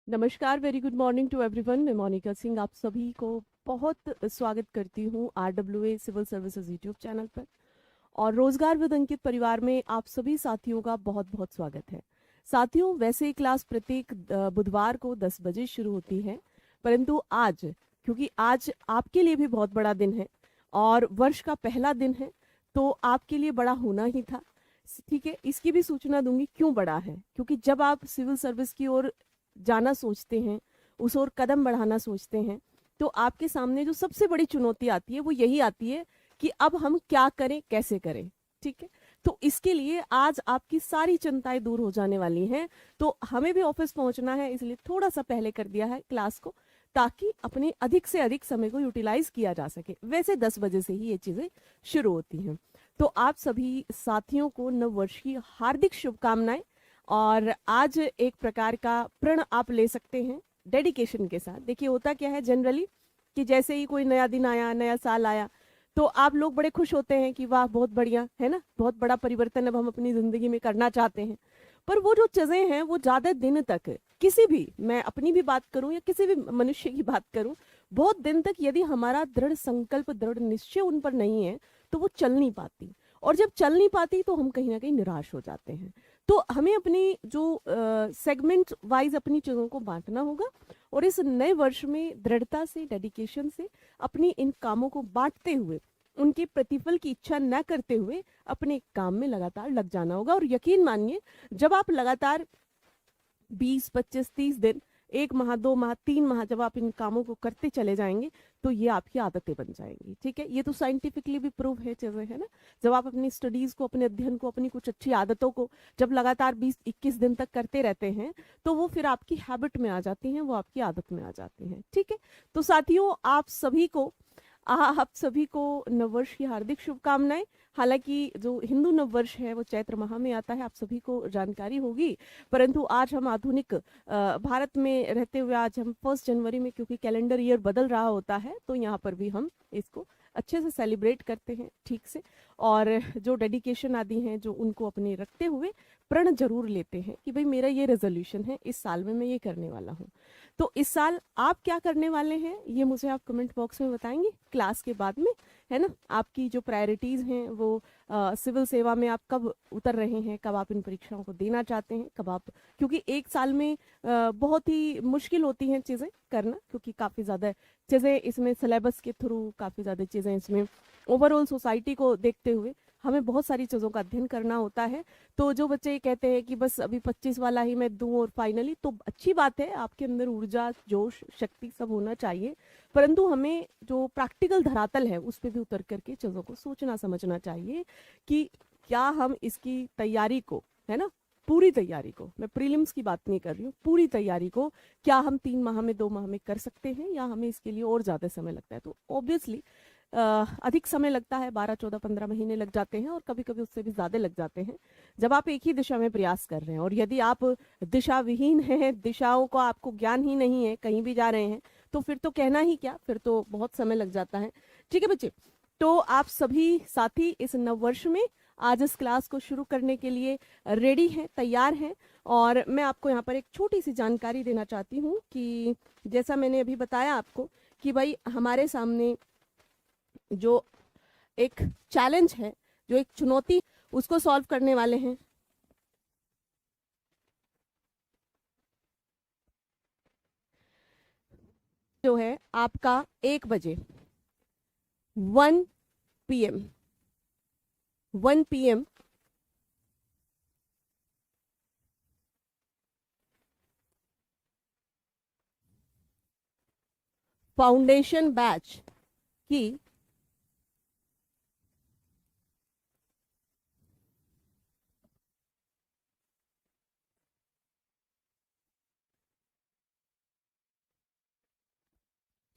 नमस्कार, very good morning to everyone. मैं मोनिका सिंह आप सभी को बहुत स्वागत करती हूँ RWA civil services YouTube channel पर। और रोजगार विद अंकित परिवार में आप सभी साथियों का बहुत बहुत स्वागत है। साथियों, वैसे ही क्लास प्रत्येक बुधवार को 10 बजे शुरू होती है, परंतु आज, क्योंकि आज आपके लिए भी बहुत बड़ा दिन है और वर्ष का पहला दिन है, तो आपके लिए बड़ा होना ही था। ठीक है, इसकी भी सूचना दूंगी क्यों बड़ा है। क्योंकि जब आप सिविल सर्विस की ओर जाना सोचते हैं, उस ओर कदम बढ़ाना सोचते हैं, तो आपके सामने जो सबसे बड़ी चुनौती आती है वो यही आती है कि अब हम क्या करें, कैसे करें। ठीक है, तो इसके लिए आज आपकी सारी चिंताएं दूर हो जाने वाली हैं। तो हमें भी ऑफिस पहुंचना है, इसलिए थोड़ा सा पहले कर दिया है क्लास को, ताकि अपने अधिक से अधिक समय को यूटिलाइज किया जा सके। वैसे 10 बजे से ही ये चीजें शुरू होती हैं। तो आप सभी साथियों को नव वर्ष की हार्दिक शुभकामनाएं। और आज एक प्रकार का प्रण आप ले सकते हैं डेडिकेशन के साथ। देखिए, होता क्या है जनरली कि जैसे ही कोई नया दिन आया, नया साल आया, तो आप लोग बड़े खुश होते हैं कि वाह बहुत बढ़िया है ना, बहुत बड़ा परिवर्तन अब हम अपनी जिंदगी में करना चाहते हैं। पर वो जो चीजें हैं वो ज्यादा दिन तक, किसी भी, मैं अपनी भी बात करूं या किसी भी मनुष्य की बात करूं, बहुत दिन तक यदि हमारा दृढ़ संकल्प, दृढ़ निश्चय उन पर नहीं है तो वो चल नहीं पाती। और जब चल नहीं पाती तो हम कहीं ना कहीं निराश हो जाते हैं। तो हमें अपनी जो सेगमेंट वाइज अपनी चीज़ों को बांटना होगा, और इस नए वर्ष में दृढ़ता से, डेडिकेशन से अपनी इन कामों को बांटते हुए, उनके प्रतिफल की इच्छा न करते हुए अपने काम में लगातार लग जाना होगा। और यकीन मानिए, जब आप लगातार 20, 25, 30 दिन, 1 माह, 2 माह, 3 माह जब आप इन कामों को करते चले जाएंगे तो ये आपकी आदतें बन जाएंगी। ठीक है, ये तो साइंटिफिकली भी प्रूव है चीजें, है ना। जब आप अपनी स्टडीज को, अपने अध्ययन को, अपनी कुछ अच्छी आदतों को जब लगातार 20-21 दिन तक करते रहते हैं, तो वो फिर आपकी हैबिट में आ जाती हैं, वो आपकी आदत में आ जाती हैं। ठीक है, तो साथियों, आप सभी को नववर्ष की हार्दिक शुभकामनाएं। हालांकि जो हिंदू नववर्ष है वो चैत्र माह में आता है, आप सभी को जानकारी होगी। परंतु आज हम आधुनिक भारत में रहते हुए, आज हम 1 जनवरी में, क्योंकि कैलेंडर ईयर बदल रहा होता है, तो यहाँ पर भी हम इसको अच्छे से सेलिब्रेट करते हैं, ठीक से। और जो डेडिकेशन आदि हैं, जो उनको अपने रखते हुए प्रण जरूर लेते हैं कि भाई मेरा ये रेजोल्यूशन है, इस साल में मैं ये करने वाला हूँ। तो इस साल आप क्या करने वाले हैं ये मुझे आप कमेंट बॉक्स में बताएंगे क्लास के बाद में, है ना। आपकी जो प्रायोरिटीज हैं वो सिविल सेवा में आप कब उतर रहे हैं, कब आप इन परीक्षाओं को देना चाहते हैं, कब आप, क्योंकि एक साल में बहुत ही मुश्किल होती हैं चीज़ें करना, क्योंकि काफ़ी ज़्यादा चीज़ें इसमें सिलेबस के थ्रू, काफ़ी ज़्यादा चीज़ें इसमें ओवरऑल सोसाइटी को देखते हुए हमें बहुत सारी चीज़ों का अध्ययन करना होता है। तो जो बच्चे ये कहते हैं कि बस अभी 25 वाला ही मैं दूं और फाइनली, तो अच्छी बात है, आपके अंदर ऊर्जा, जोश, शक्ति सब होना चाहिए। परंतु हमें जो प्रैक्टिकल धरातल है उस पर भी उतर करके चीज़ों को सोचना समझना चाहिए कि क्या हम इसकी तैयारी को, है ना, पूरी तैयारी को, मैं प्रीलिम्स की बात नहीं कर रही हूँ, पूरी तैयारी को क्या हम 3 माह में, 2 माह में कर सकते हैं, या हमें इसके लिए और ज़्यादा समय लगता है। तो ऑब्वियसली अधिक समय लगता है, 12, 14, 15 महीने लग जाते हैं, और कभी कभी उससे भी ज़्यादा लग जाते हैं जब आप एक ही दिशा में प्रयास कर रहे हैं। और यदि आप दिशा विहीन हैं, दिशाओं का आपको ज्ञान ही नहीं है, कहीं भी जा रहे हैं, तो फिर तो कहना ही क्या, फिर तो बहुत समय लग जाता है। ठीक है बच्चे, तो आप सभी साथी इस नववर्ष में आज इस क्लास को शुरू करने के लिए रेडी हैं, तैयार हैं। और मैं आपको यहाँ पर एक छोटी सी जानकारी देना चाहती हूँ कि जैसा मैंने अभी बताया आपको कि भाई हमारे सामने जो एक चैलेंज है, जो एक चुनौती, उसको सॉल्व करने वाले हैं जो है आपका 1 बजे, 1 PM, 1 PM फाउंडेशन बैच की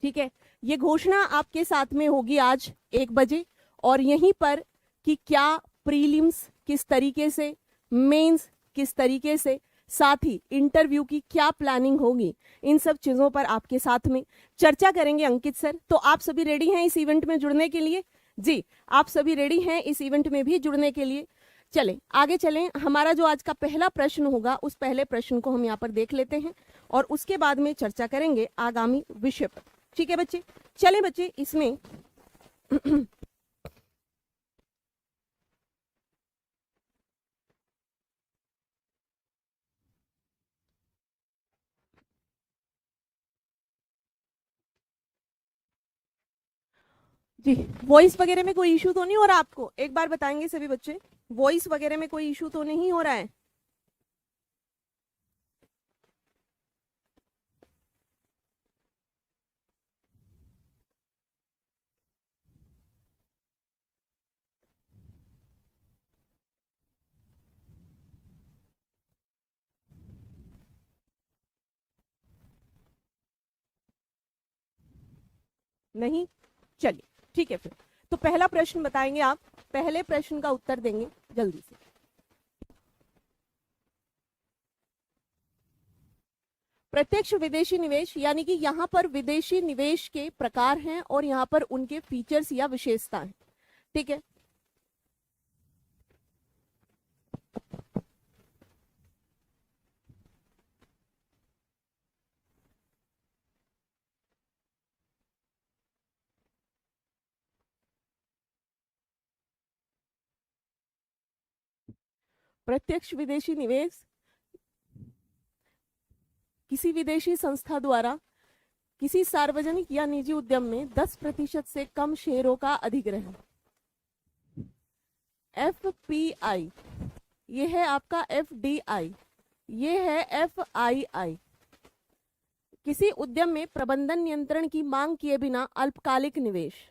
ठीक है, ये घोषणा आपके साथ में होगी आज 1 बजे। और यहीं पर कि क्या प्रीलिम्स किस तरीके से, मेंस किस तरीके से, साथ ही इंटरव्यू की क्या प्लानिंग होगी, इन सब चीजों पर आपके साथ में चर्चा करेंगे अंकित सर। तो आप सभी रेडी हैं इस इवेंट में जुड़ने के लिए? जी, आप सभी रेडी हैं इस इवेंट में भी जुड़ने के लिए? चलें आगे चलें। हमारा जो आज का पहला प्रश्न होगा उस पहले प्रश्न को हम यहाँ पर देख लेते हैं और उसके बाद में चर्चा करेंगे आगामी विषय पर। ठीक है बच्चे, चलें बच्चे इसमें जी, वॉइस वगैरह में कोई इशू तो नहीं हो रहा आपको? एक बार बताएंगे सभी बच्चे, वॉइस वगैरह में कोई इशू तो नहीं हो रहा है? नहीं, चलिए ठीक है फिर। तो पहला प्रश्न बताएंगे आप, पहले प्रश्न का उत्तर देंगे जल्दी से। प्रत्यक्ष विदेशी निवेश यानी कि यहाँ पर विदेशी निवेश के प्रकार हैं और यहाँ पर उनके फीचर्स या विशेषता हैं। ठीक है, प्रत्यक्ष विदेशी निवेश किसी विदेशी संस्था द्वारा किसी सार्वजनिक या निजी उद्यम में 10% से कम शेयरों का अधिग्रहण। FPI, ये है आपका FDI, ये है FII। किसी उद्यम में प्रबंधन नियंत्रण की मांग किए बिना अल्पकालिक निवेश।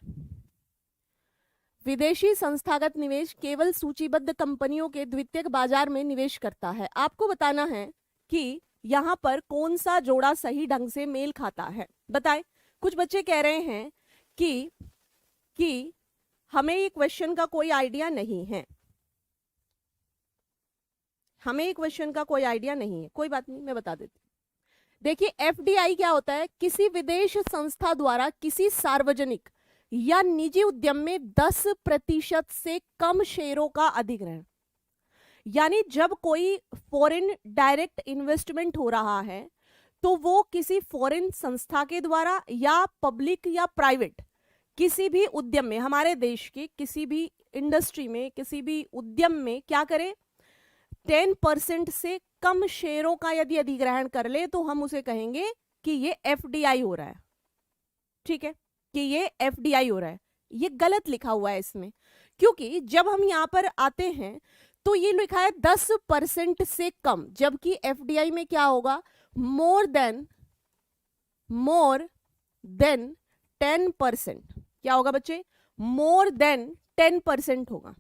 विदेशी संस्थागत निवेश केवल सूचीबद्ध कंपनियों के द्वितीयक बाजार में निवेश करता है। आपको बताना है कि यहाँ पर कौन सा जोड़ा सही ढंग से मेल खाता है, बताएं। कुछ बच्चे कह रहे हैं कि हमें ये क्वेश्चन का कोई आइडिया नहीं है, हमें ये क्वेश्चन का कोई आइडिया नहीं है। कोई बात नहीं, मैं बता देती हूँ। देखिए FDI क्या होता है? किसी विदेश संस्था द्वारा किसी सार्वजनिक या निजी उद्यम में 10% से कम शेयरों का अधिग्रहण। यानी जब कोई फॉरेन डायरेक्ट इन्वेस्टमेंट हो रहा है तो वो किसी फॉरेन संस्था के द्वारा या पब्लिक या प्राइवेट किसी भी उद्यम में, हमारे देश के किसी भी इंडस्ट्री में, किसी भी उद्यम में क्या करे, 10% से कम शेयरों का यदि अधिग्रहण कर ले तो हम उसे कहेंगे कि ये FDI हो रहा है। ठीक है, कि ये FDI हो रहा है। ये गलत लिखा हुआ है इसमें, क्योंकि जब हम यहां पर आते हैं तो ये लिखा है 10% से कम, जबकि FDI में क्या होगा? More than 10%। क्या होगा बच्चे? मोर देन 10% होगा।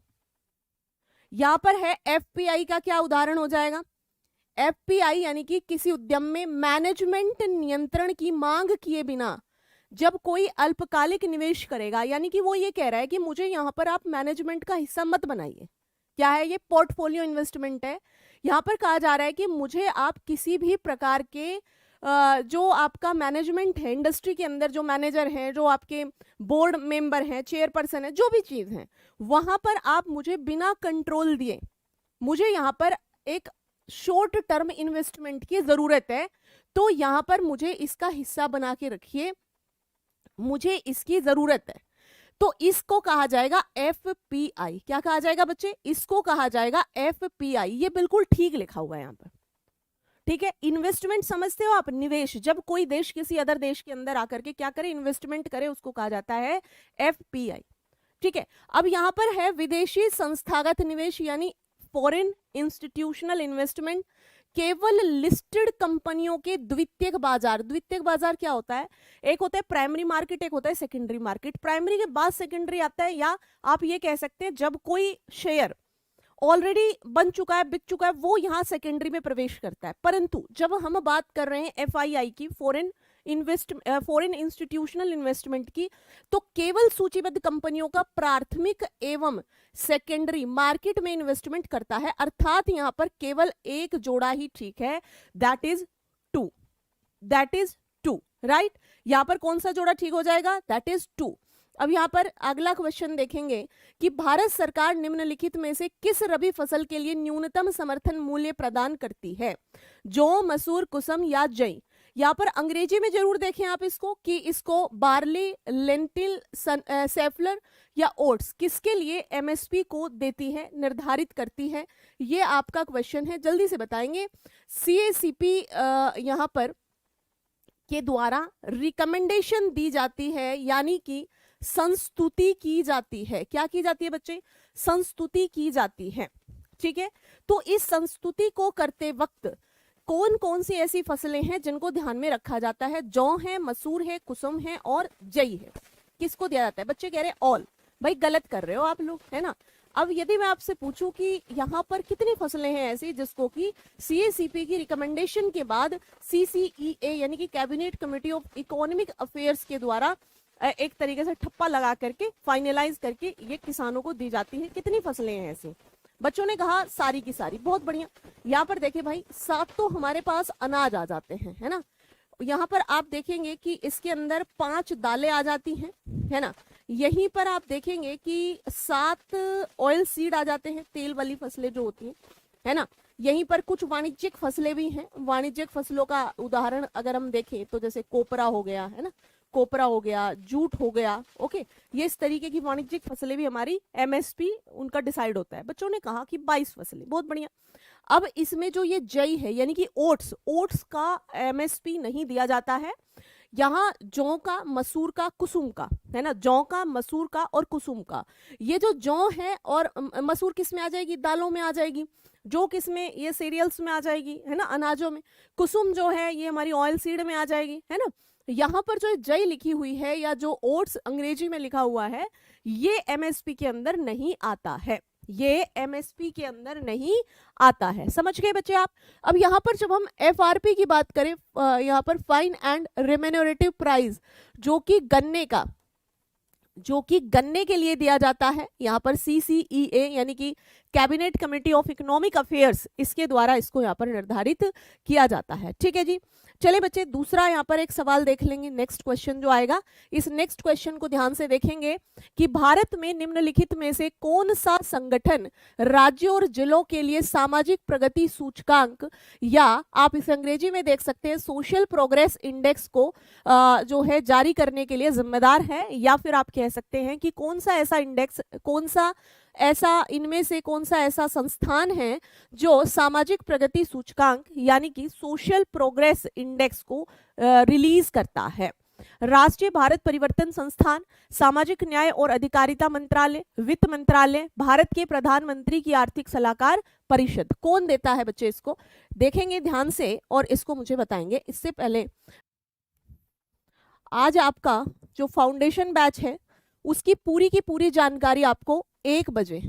यहां पर है FPI का क्या उदाहरण हो जाएगा? FPI यानी कि किसी उद्यम में मैनेजमेंट नियंत्रण की मांग किए बिना जब कोई अल्पकालिक निवेश करेगा, यानी कि वो ये कह रहा है कि मुझे यहां पर आप मैनेजमेंट का हिस्सा मत बनाइए। क्या है ये? पोर्टफोलियो इन्वेस्टमेंट है। यहां पर कहा जा रहा है कि मुझे आप किसी भी प्रकार के जो आपका मैनेजमेंट है, इंडस्ट्री के अंदर जो मैनेजर हैं, जो आपके बोर्ड मेंबर हैं, चेयरपर्सन है, जो भी चीज है, वहां पर आप मुझे बिना कंट्रोल दिए, मुझे यहां पर एक शॉर्ट टर्म इन्वेस्टमेंट की जरूरत है, तो यहां पर मुझे इसका हिस्सा बना के रखिए, मुझे इसकी जरूरत है। तो इसको कहा जाएगा FPI। क्या कहा जाएगा बच्चे? इसको कहा जाएगा FPI। ये बिल्कुल ठीक लिखा हुआ है यहाँ पर। ठीक है, इन्वेस्टमेंट समझते हो आप? निवेश, जब कोई देश किसी अदर देश के अंदर आकर के क्या करे, इन्वेस्टमेंट करे, उसको कहा जाता है FPI। ठीक है, अब यहां पर है विदेशी संस्थागत निवेश यानी फॉरेन इंस्टीट्यूशनल इन्वेस्टमेंट, केवल लिस्टेड कंपनियों के द्वितीयक बाजार। द्वितीयक बाजार क्या होता है? एक होता है प्राइमरी मार्केट, एक होता है सेकेंडरी मार्केट। प्राइमरी के बाद सेकेंडरी आता है, या आप ये कह सकते हैं जब कोई शेयर ऑलरेडी बन चुका है, बिक चुका है, वो यहां सेकेंडरी में प्रवेश करता है। परंतु जब हम बात कर रहे हैं FII की, फॉरेन इंस्टीट्यूशनल इन्वेस्टमेंट की, तो केवल सूचीबद्ध कंपनियों का प्राथमिक एवं सेकेंडरी मार्केट में इन्वेस्टमेंट करता है। अर्थात यहां पर केवल एक जोड़ा ही ठीक है, दैट इज टू, राइट। यहां पर कौन सा जोड़ा ठीक हो जाएगा? That is 2। अब यहाँ पर अगला क्वेश्चन देखेंगे कि भारत सरकार निम्नलिखित में से किस रबी फसल के लिए न्यूनतम समर्थन मूल्य प्रदान करती है? जौ, मसूर, कुसुम या जई। यहाँ पर अंग्रेजी में जरूर देखें आप इसको कि इसको बार्ली, लेंटिल, सेफ्लर या ओट्स किसके लिए एमएसपी को देती है, निर्धारित करती है, ये आपका क्वेश्चन है, जल्दी से बताएंगे। सीएसीपी यहाँ पर के द्वारा रिकमेंडेशन दी जाती है, यानी कि संस्तुति की जाती है। क्या की जाती है बच्चे? संस्तुति की जाती है। ठीक है, तो इस संस्तुति को करते वक्त कौन कौन सी ऐसी फसलें हैं जिनको ध्यान में रखा जाता है? जौ है, मसूर है, कुसुम है और जई है। किसको दिया जाता है? बच्चे कह रहे हैं ऑल। भाई गलत कर रहे हो आप लोग, है ना। अब यदि मैं आपसे पूछूं कि यहाँ पर कितनी फसलें हैं ऐसी जिसको कि सीएसीपी की रिकमेंडेशन के बाद सीसीईए यानी कि cabinet committee of economic affairs के द्वारा एक तरीके से ठप्पा लगा करके फाइनलाइज करके ये किसानों को दी जाती है, कितनी फसलें हैं ऐसी? बच्चों ने कहा सारी की सारी। बहुत बढ़िया। यहाँ पर देखे भाई 7 तो हमारे पास अनाज आ जाते हैं, है ना। यहाँ पर आप देखेंगे कि इसके अंदर 5 दालें आ जाती हैं, है ना। यहीं पर आप देखेंगे कि 7 ऑयल सीड आ जाते हैं, तेल वाली फसलें जो होती हैं, है ना। यहीं पर कुछ वाणिज्यिक फसलें भी हैं। वाणिज्यिक फसलों का उदाहरण अगर हम देखें तो जैसे कोपरा हो गया, है ना, कोपरा हो गया, जूट हो गया। ओके, ये इस तरीके की वाणिज्यिक फसलें भी हमारी एमएसपी उनका डिसाइड होता है। बच्चों ने कहा कि 22 फसलें। बहुत बढ़िया। अब इसमें जो ये जई है यानी कि ओट्स, ओट्स का एमएसपी नहीं दिया जाता है। यहाँ जौ का, मसूर का, कुसुम का, है ना, जौ का, मसूर का और कुसुम का। ये जो जौ है और मसूर किस में आ जाएगी? दालों में आ जाएगी। जौ किस में? ये सीरियल्स में आ जाएगी, है ना, अनाजों में। कुसुम जो है ये हमारी ऑयल सीड में आ जाएगी, है ना। यहाँ पर जो जई लिखी हुई है या जो ओट्स अंग्रेजी में लिखा हुआ है ये एमएसपी के अंदर नहीं आता है, ये एमएसपी के अंदर नहीं आता है। समझ गए बच्चे आप? अब यहाँ पर जब हम एफआरपी की बात करें, यहाँ पर फाइन एंड रेम्यूनरेटिव प्राइस जो कि गन्ने के लिए दिया जाता है, यहाँ पर सीसीईए यानी कि cabinet committee of economic affairs, इसके द्वारा इसको यहाँ पर निर्धारित किया जाता है। ठीक है जी। चलिए बच्चे दूसरा यहाँ पर एक सवाल देख लेंगे। नेक्स्ट क्वेश्चन जो आएगा, इस नेक्स्ट क्वेश्चन को ध्यान से देखेंगे कि भारत में निम्नलिखित में से कौन सा संगठन राज्यों और जिलों के लिए सामाजिक प्रगति सूचकांक या आप इसे अंग्रेजी में देख सकते हैं सोशल प्रोग्रेस इंडेक्स को जो है जारी करने के लिए जिम्मेदार है, या फिर आप कह सकते हैं कि कौन सा ऐसा इंडेक्स, कौन सा ऐसा इनमें से कौन सा ऐसा संस्थान है जो सामाजिक प्रगति सूचकांक यानी कि सोशल प्रोग्रेस इंडेक्स को रिलीज करता है? राष्ट्रीय भारत परिवर्तन संस्थान, सामाजिक न्याय और अधिकारिता मंत्रालय, वित्त मंत्रालय, भारत के प्रधानमंत्री की आर्थिक सलाहकार परिषद। कौन देता है बच्चे? इसको देखेंगे ध्यान से और इसको मुझे बताएंगे। इससे पहले आज आपका जो फाउंडेशन बैच है उसकी पूरी की पूरी जानकारी आपको 1 बजे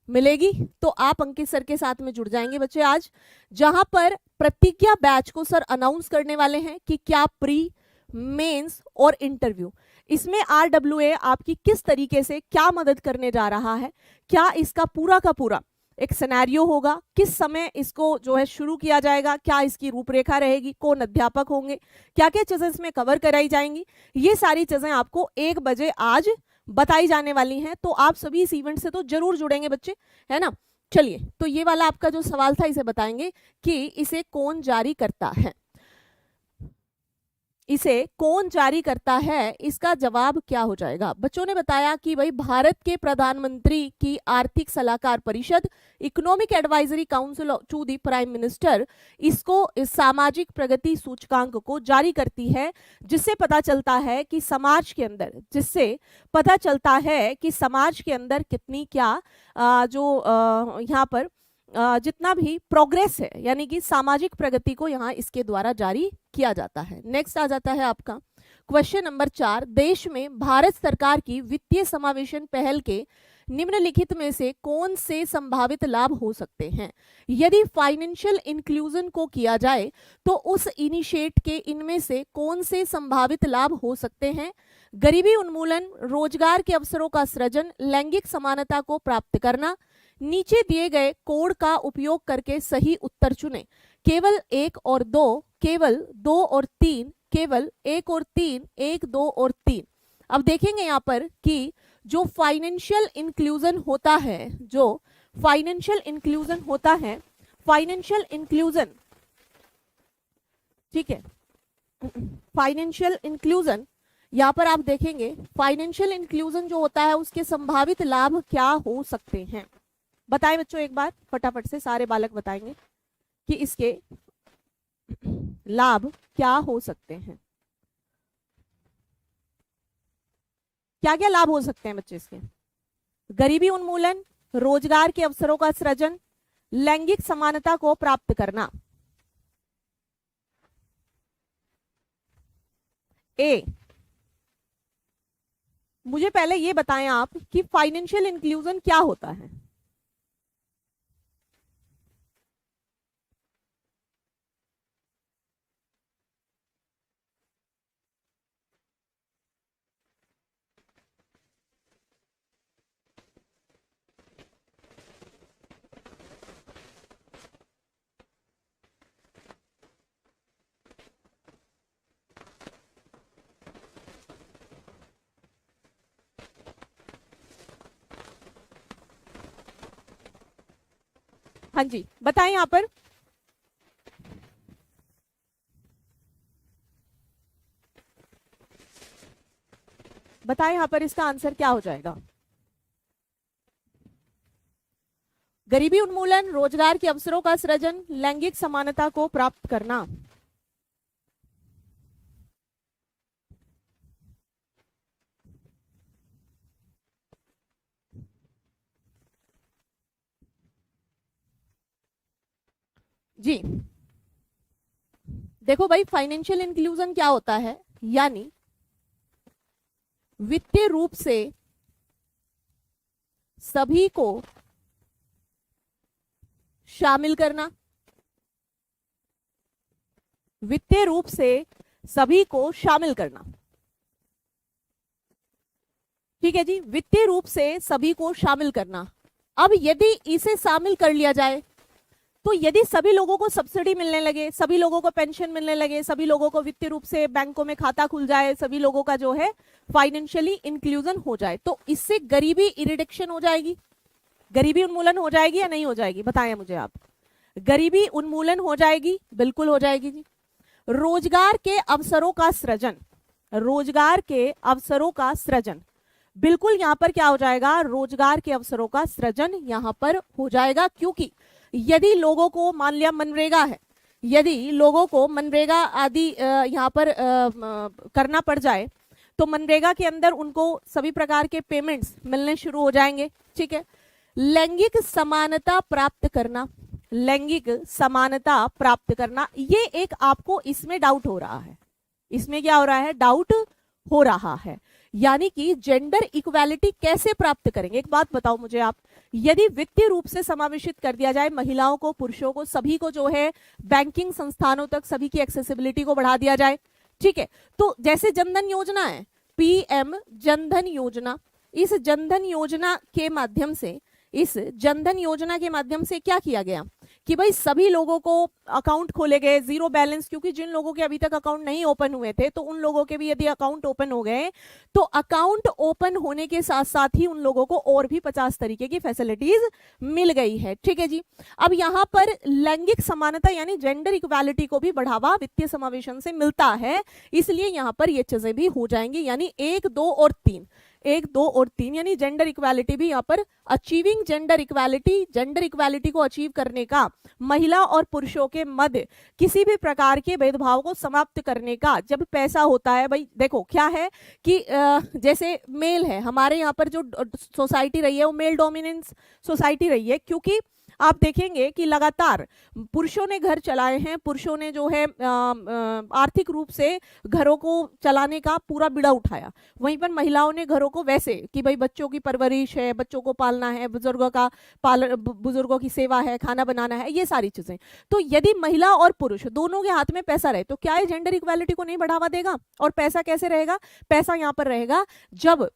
मिलेगी, तो आप अंकित सर के साथ में जुड़ जाएंगे बच्चे आज, जहां पर प्रतिज्ञा बैच को सर अनाउंस करने वाले हैं कि क्या प्री, मेंस और इंटरव्यू, इसमें आरडब्ल्यूए आपकी किस तरीके से क्या मदद करने जा रहा है, क्या इसका पूरा का पूरा एक सिनेरियो होगा, किस समय इसको जो है शुरू किया जाएगा, क्या इसकी रूपरेखा रहेगी, कौन अध्यापक होंगे, क्या क्या चीजें इसमें कवर कराई जाएंगी, ये सारी चीजें आपको 1 बजे आज बताई जाने वाली हैं। तो आप सभी इस इवेंट से तो जरूर जुड़ेंगे बच्चे, है ना। चलिए, तो ये वाला आपका जो सवाल था इसे बताएंगे कि इसे कौन जारी करता है, इसे कौन जारी करता है, इसका जवाब क्या हो जाएगा? बच्चों ने बताया कि भाई भारत के प्रधानमंत्री की आर्थिक सलाहकार परिषद, economic advisory council to the prime minister, इसको इस सामाजिक प्रगति सूचकांक को जारी करती है, जिससे पता चलता है कि समाज के अंदर, समाज के अंदर कितनी क्या यहाँ पर जितना भी प्रोग्रेस है यानी कि सामाजिक प्रगति को यहाँ इसके द्वारा जारी किया जाता है। नेक्स्ट आ जाता है आपका क्वेश्चन नंबर 4, देश में भारत सरकार की वित्तीय समावेशन पहल के निम्नलिखित में से कौन से संभावित लाभ हो सकते हैं? यदि फाइनेंशियल इंक्लूजन को किया जाए तो उस इनिशिएट के इनमें से कौन से संभावित लाभ हो सकते हैं? गरीबी उन्मूलन, रोजगार के अवसरों का सृजन, लैंगिक समानता को प्राप्त करना। नीचे दिए गए कोड का उपयोग करके सही उत्तर चुनें। केवल 1 और 2, केवल 2 और 3, केवल 1 और 3, 1, 2 और 3। अब देखेंगे यहाँ पर कि जो फाइनेंशियल इंक्लूजन होता है, जो फाइनेंशियल इंक्लूजन होता है, फाइनेंशियल इंक्लूजन, ठीक है, फाइनेंशियल इंक्लूजन, यहाँ पर आप देखेंगे फाइनेंशियल इंक्लूजन जो होता है उसके संभावित लाभ क्या हो सकते हैं। बताएं बच्चों, एक बार फटाफट से सारे बालक बताएंगे कि इसके लाभ क्या हो सकते हैं, क्या क्या लाभ हो सकते हैं बच्चे इसके। गरीबी उन्मूलन, रोजगार के अवसरों का सृजन, लैंगिक समानता को प्राप्त करना। ए, मुझे पहले ये बताएं आप कि फाइनेंशियल इंक्लूजन क्या होता है। हाँ जी, बताएं यहाँ पर। बताएं यहाँ पर इसका आंसर क्या हो जाएगा। गरीबी उन्मूलन, रोजगार के अवसरों का सृजन, लैंगिक समानता को प्राप्त करना। जी देखो भाई, फाइनेंशियल इंक्लूजन क्या होता है, यानी वित्तीय रूप से सभी को शामिल करना, वित्तीय रूप से सभी को शामिल करना। ठीक है जी, वित्तीय रूप से सभी को शामिल करना। अब यदि इसे शामिल कर लिया जाए तो यदि सभी लोगों को सब्सिडी मिलने लगे, सभी लोगों को पेंशन मिलने लगे, सभी लोगों को वित्तीय रूप से बैंकों में खाता खुल जाए, सभी लोगों का जो है फाइनेंशियली इंक्लूजन हो जाए, तो इससे गरीबी रिडक्शन हो जाएगी, गरीबी उन्मूलन हो जाएगी या नहीं हो जाएगी, बताएं मुझे आप। गरीबी उन्मूलन हो जाएगी, बिल्कुल हो जाएगी जी। रोजगार के अवसरों का सृजन, रोजगार के अवसरों का सृजन, बिल्कुल यहां पर क्या हो जाएगा, रोजगार के अवसरों का सृजन यहां पर हो जाएगा। क्योंकि यदि लोगों को मान लिया मनरेगा है, यदि लोगों को मनरेगा आदि यहाँ पर करना पड़ जाए तो मनरेगा के अंदर उनको सभी प्रकार के पेमेंट्स मिलने शुरू हो जाएंगे। ठीक है, लैंगिक समानता प्राप्त करना, लैंगिक समानता प्राप्त करना, ये एक आपको इसमें डाउट हो रहा है, इसमें क्या हो रहा है, डाउट हो रहा है, यानी कि जेंडर इक्वालिटी कैसे प्राप्त करेंगे। एक बात बताओ मुझे आप, यदि वित्तीय रूप से समावेशित कर दिया जाए महिलाओं को, पुरुषों को, सभी को जो है बैंकिंग संस्थानों तक सभी की एक्सेसिबिलिटी को बढ़ा दिया जाए, ठीक है, तो जैसे जनधन योजना है, पीएम जनधन योजना, इस जनधन योजना के माध्यम से, इस जनधन योजना के माध्यम से क्या किया गया कि भाई सभी लोगों को अकाउंट खोले गए, जीरो बैलेंस, क्योंकि जिन लोगों के अभी तक अकाउंट नहीं ओपन हुए थे तो उन लोगों के भी यदि अकाउंट ओपन हो गए तो अकाउंट ओपन होने के साथ साथ ही उन लोगों को और भी 50 तरीके की फैसिलिटीज मिल गई है। ठीक है जी, अब यहाँ पर लैंगिक समानता यानी जेंडर इक्वालिटी को भी बढ़ावा वित्तीय समावेशन से मिलता है, इसलिए यहाँ पर ये चीजें भी हो जाएंगी, यानी 1, 2 और 3, 1, 2 और 3, यानी जेंडर इक्वालिटी भी यहाँ पर achieving gender equality, gender equality को अचीव करने का, महिला और पुरुषों के मध्य किसी भी प्रकार के भेदभाव को समाप्त करने का। जब पैसा होता है, भाई देखो क्या है कि जैसे मेल है, हमारे यहाँ पर जो सोसाइटी रही है वो मेल डोमिनेंस सोसाइटी रही है, क्योंकि आप देखेंगे कि लगातार पुरुषों ने घर चलाए हैं, पुरुषों ने जो है आर्थिक रूप से घरों को चलाने का पूरा बीड़ा उठाया, वहीं पर महिलाओं ने घरों को वैसे कि भाई बच्चों की परवरिश है, बच्चों को पालना है, बुजुर्गों का पालन, बुजुर्गों की सेवा है, खाना बनाना है, ये सारी चीजें। तो यदि महिला और पुरुष दोनों के हाथ में पैसा रहे तो क्या ये जेंडर इक्वालिटी को नहीं बढ़ावा देगा। और पैसा कैसे रहेगा, पैसा यहाँ पर रहेगा जब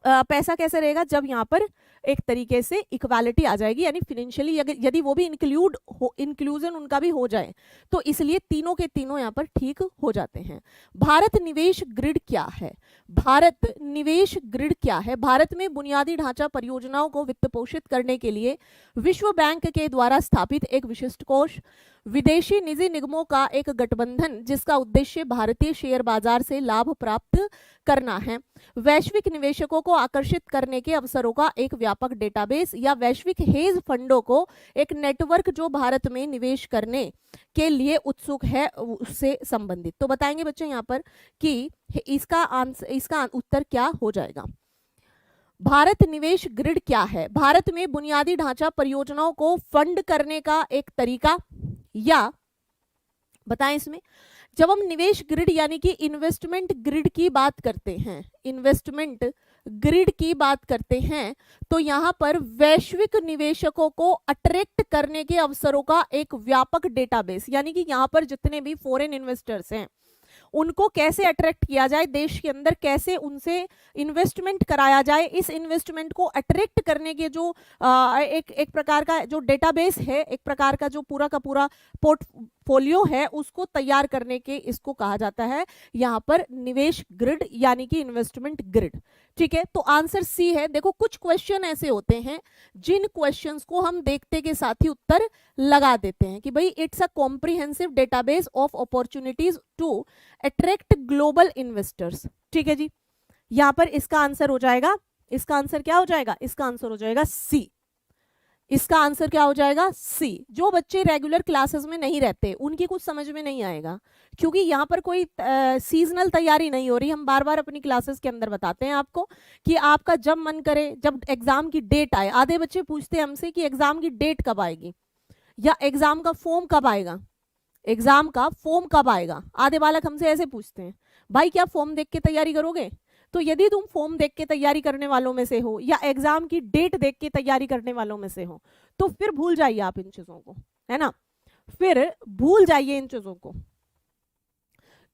पैसा कैसे रहेगा, जब यहाँ पर एक तरीके से इक्वालिटी आ जाएगी, यानी फिनेंशियली यदि वो भी इंक्लूजन उनका भी हो जाए, तो इसलिए तीनों के तीनों यहाँ पर ठीक हो जाते हैं। भारत निवेश ग्रिड क्या है? भारत निवेश ग्रिड क्या है? भारत में बुनियादी ढांचा परियोजनाओं को वित्त पोषित करने के लिए विश्व बैंक के द्वारा स्थापित एक विशिष्ट कोष, विदेशी निजी निगमों का एक गठबंधन जिसका उद्देश्य भारतीय शेयर बाजार से लाभ प्राप्त करना है, वैश्विक निवेशकों को आकर्षित करने के अवसरों का एक व्यापक डेटाबेस, या वैश्विक हेज फंडों को एक नेटवर्क जो भारत में निवेश करने के लिए उत्सुक है उससे संबंधित। तो बताएंगे बच्चे यहाँ पर कि इसका उत्तर क्या हो जाएगा। भारत निवेश ग्रिड क्या है? भारत में बुनियादी ढांचा परियोजनाओं को फंड करने का एक तरीका, या बताएं इसमें जब हम निवेश ग्रिड यानी कि इन्वेस्टमेंट ग्रिड की बात करते हैं, इन्वेस्टमेंट ग्रिड की बात करते हैं, तो यहां पर वैश्विक निवेशकों को अट्रैक्ट करने के अवसरों का एक व्यापक डेटाबेस, यानी कि यहां पर जितने भी फॉरेन इन्वेस्टर्स हैं उनको कैसे अट्रैक्ट किया जाए, देश के अंदर कैसे उनसे इन्वेस्टमेंट कराया जाए, इस इन्वेस्टमेंट को अट्रैक्ट करने के जो एक प्रकार का जो डेटाबेस है, एक प्रकार का जो पूरा का पूरा पोर्टफोलियो है, उसको तैयार करने के इसको कहा जाता है यहाँ पर निवेश ग्रिड यानी कि इन्वेस्टमेंट ग्रिड। ठीक है, तो आंसर सी है। देखो कुछ क्वेश्चन ऐसे होते हैं जिन क्वेश्चंस को हम देखते के साथ ही उत्तर लगा देते हैं कि भाई it's a comprehensive database of opportunities to attract global investors. ठीक है जी, यहां पर इसका आंसर हो जाएगा, इसका आंसर क्या हो जाएगा? इसका आंसर हो जाएगा सी। इसका आंसर क्या हो जाएगा? सी। जो बच्चे रेगुलर क्लासेस में नहीं रहते उनकी कुछ समझ में नहीं आएगा, क्योंकि यहाँ पर कोई सीजनल तैयारी नहीं हो रही। हम बार बार अपनी क्लासेस के अंदर बताते हैं आपको कि आपका जब मन करे, जब एग्जाम की डेट आए, आधे बच्चे पूछते हैं हमसे कि एग्जाम की डेट कब आएगी या एग्जाम का फॉर्म कब आएगा, एग्जाम का फॉर्म कब आएगा। आधे बालक हमसे ऐसे पूछते हैं, भाई क्या फॉर्म देख के तैयारी करोगे? तो यदि तुम फॉर्म देख के तैयारी करने वालों में से हो या एग्जाम की डेट देख के तैयारी करने वालों में से हो, तो फिर भूल जाइए आप इन चीजों को, है ना, फिर भूल जाइए इन चीजों को।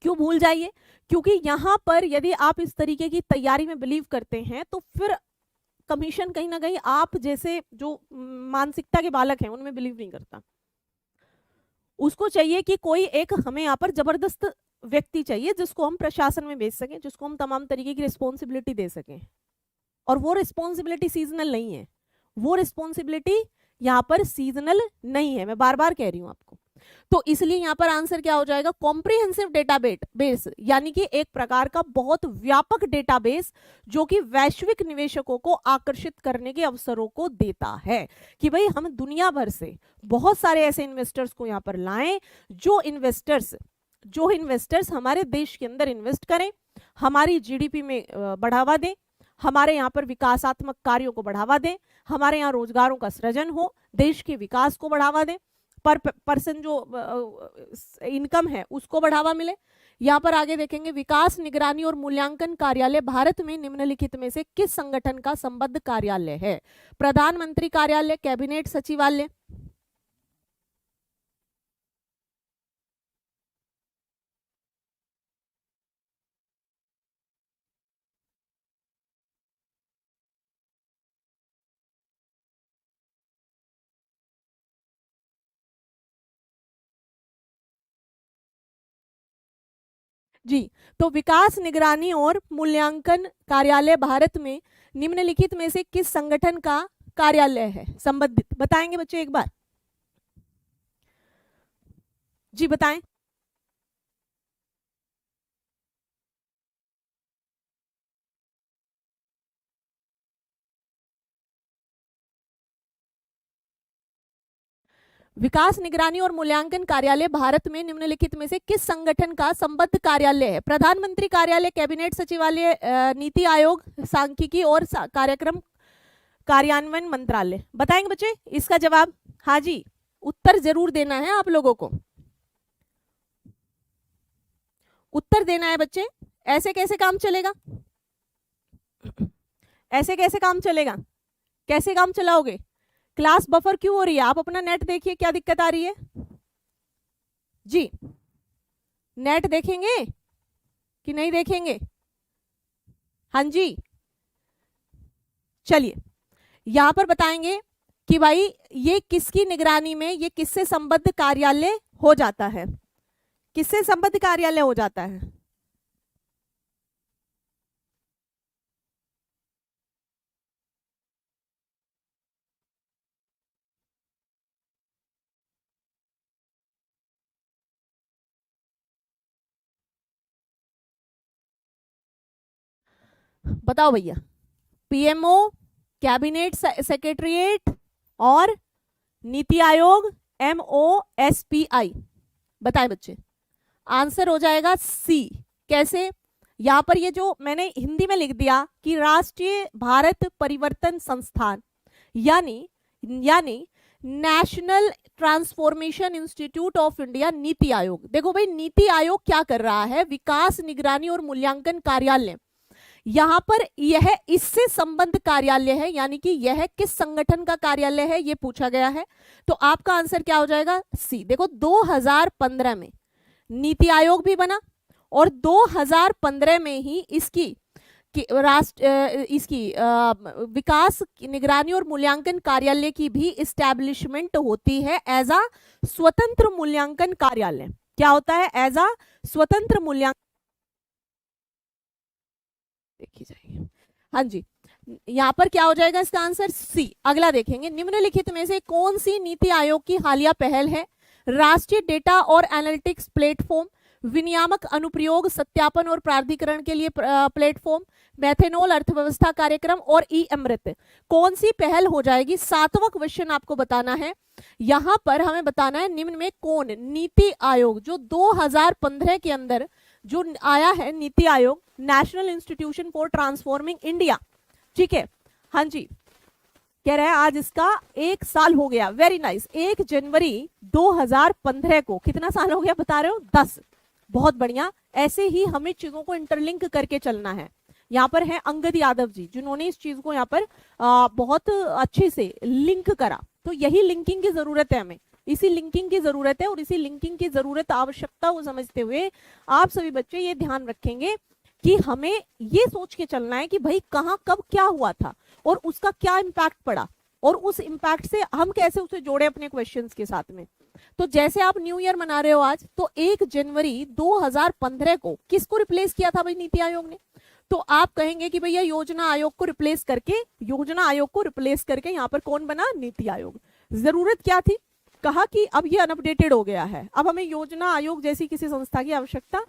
क्यों भूल जाइए? क्योंकि यहां पर यदि आप इस तरीके की तैयारी में बिलीव करते हैं तो फिर कमीशन कहीं ना कहीं आप जैसे जो मानसिकता के बालक हैं उनमें बिलीव नहीं करता। उसको चाहिए कि कोई एक हमें यहाँ पर जबरदस्त व्यक्ति चाहिए जिसको हम प्रशासन में भेज सकें, जिसको हम तमाम तरीके की रिस्पॉन्सिबिलिटी दे सकें, और वो रिस्पॉन्सिबिलिटी सीजनल नहीं है, वो रिस्पॉन्सिबिलिटी यहाँ पर सीजनल नहीं है, मैं बार बार कह रही हूँ आपको। तो इसलिए यहाँ पर आंसर क्या हो जाएगा? कॉम्प्रिहेंसिव डेटाबेस, यानी कि एक प्रकार का बहुत व्यापक डेटाबेस जो कि वैश्विक निवेशकों को आकर्षित करने के अवसरों को देता है कि भाई हम दुनिया भर से बहुत सारे ऐसे इन्वेस्टर्स को यहाँ पर लाएं जो इन्वेस्टर्स हमारे देश के अंदर इन्वेस्ट करें, हमारी जीडीपी में बढ़ावा दें, हमारे यहाँ पर विकासात्मक कार्यों को बढ़ावा दें, हमारे यहाँ रोजगारों का सृजन हो, देश के विकास को बढ़ावा दें, पर पर्सन जो इनकम है उसको बढ़ावा मिले। यहाँ पर आगे देखेंगे, विकास निगरानी और मूल्यांकन कार्यालय भारत में निम्नलिखित में से किस संगठन का संबद्ध कार्यालय है? प्रधानमंत्री कार्यालय, कैबिनेट सचिवालय। जी, तो विकास निगरानी और मूल्यांकन कार्यालय भारत में निम्नलिखित में से किस संगठन का कार्यालय है संबंधित? बताएंगे बच्चे एक बार, जी बताएं। विकास निगरानी और मूल्यांकन कार्यालय भारत में निम्नलिखित में से किस संगठन का संबद्ध कार्यालय है? प्रधानमंत्री कार्यालय, कैबिनेट सचिवालय, नीति आयोग, सांख्यिकी और कार्यक्रम कार्यान्वयन मंत्रालय। बताएंगे बच्चे इसका जवाब? हाँ जी, उत्तर जरूर देना है आप लोगों को, उत्तर देना है बच्चे। ऐसे कैसे काम चलेगा? ऐसे कैसे काम चलेगा? कैसे काम चलाओगे? क्लास बफर क्यों हो रही है? आप अपना नेट देखिए, क्या दिक्कत आ रही है जी? नेट देखेंगे कि नहीं देखेंगे? हाँ जी, चलिए यहां पर बताएंगे कि भाई ये किसकी निगरानी में, ये किससे संबद्ध कार्यालय हो जाता है, किससे संबद्ध कार्यालय हो जाता है। बताओ भैया। पीएमओ, कैबिनेट सेक्रेटरीट और नीति आयोग, MOSPI। बताए बच्चे, आंसर हो जाएगा सी। कैसे? यहां पर ये जो मैंने हिंदी में लिख दिया कि राष्ट्रीय भारत परिवर्तन संस्थान, यानी यानी national transformation institute of India, NITI Aayog. देखो भाई, नीति आयोग क्या कर रहा है, विकास निगरानी और मूल्यांकन कार्यालय। यहां पर यह इससे संबद्ध कार्यालय है, यानी कि यह किस संगठन का कार्यालय है ये पूछा गया है। तो आपका आंसर क्या हो जाएगा? सी। देखो 2015 में नीति आयोग भी बना और 2015 में ही इसकी विकास निगरानी और मूल्यांकन कार्यालय की भी इस्टेब्लिशमेंट होती है एज अ स्वतंत्र मूल्यांकन कार्यालय। क्या होता है? एज अ स्वतंत्र मूल्यांकन। देखी जाएगी। हाँ जी, यहाँ पर क्या हो जाएगा इसका आंसर? सी। अगला देखेंगे, निम्नलिखित में से कौन सी नीति आयोग की हालिया पहल है? राष्ट्रीय डेटा और एनालिटिक्स प्लेटफॉर्म, विनियामक अनुप्रयोग सत्यापन और प्राधिकरण के लिए प्लेटफॉर्म, मैथेनॉल अर्थव्यवस्था कार्यक्रम और ई अमृत। कौन सी पहल हो जाएगी? 7वां क्वेश्चन आपको बताना है। यहां पर हमें बताना है निम्न में कौन नीति आयोग जो 2015 के अंदर जो आया है, NITI Aayog, national institution for transforming India. ठीक है, हाँ जी, कह रहे हैं आज इसका 1 साल हो गया। Very nice. 1 जनवरी 2015 को कितना साल हो गया बता रहे हो? 10। बहुत बढ़िया। ऐसे ही हमें चीजों को इंटरलिंक करके चलना है। यहाँ पर है अंगद यादव जी, जिन्होंने इस चीज को यहाँ पर बहुत अच्छे से लिंक करा। तो यही लिंकिंग की जरूरत है हमें, इसी लिंकिंग की जरूरत है। और इसी लिंकिंग की जरूरत, आवश्यकता को समझते हुए आप सभी बच्चे ये ध्यान रखेंगे कि हमें ये सोच के चलना है कि भाई कहाँ कब क्या हुआ था और उसका क्या इम्पैक्ट पड़ा, और उस इम्पैक्ट से हम कैसे उसे जोड़े अपने क्वेश्चंस के साथ में। तो जैसे आप न्यू ईयर मना रहे हो आज, तो 1 जनवरी 2015 को किसको रिप्लेस किया था भाई नीति आयोग ने? तो आप कहेंगे कि भैया योजना आयोग को रिप्लेस करके, यहाँ पर कौन बना? नीति आयोग। जरूरत क्या थी? कहा कि अब ये अनअपडेटेड हो गया है, अब हमें योजना आयोग जैसी किसी संस्था की आवश्यकता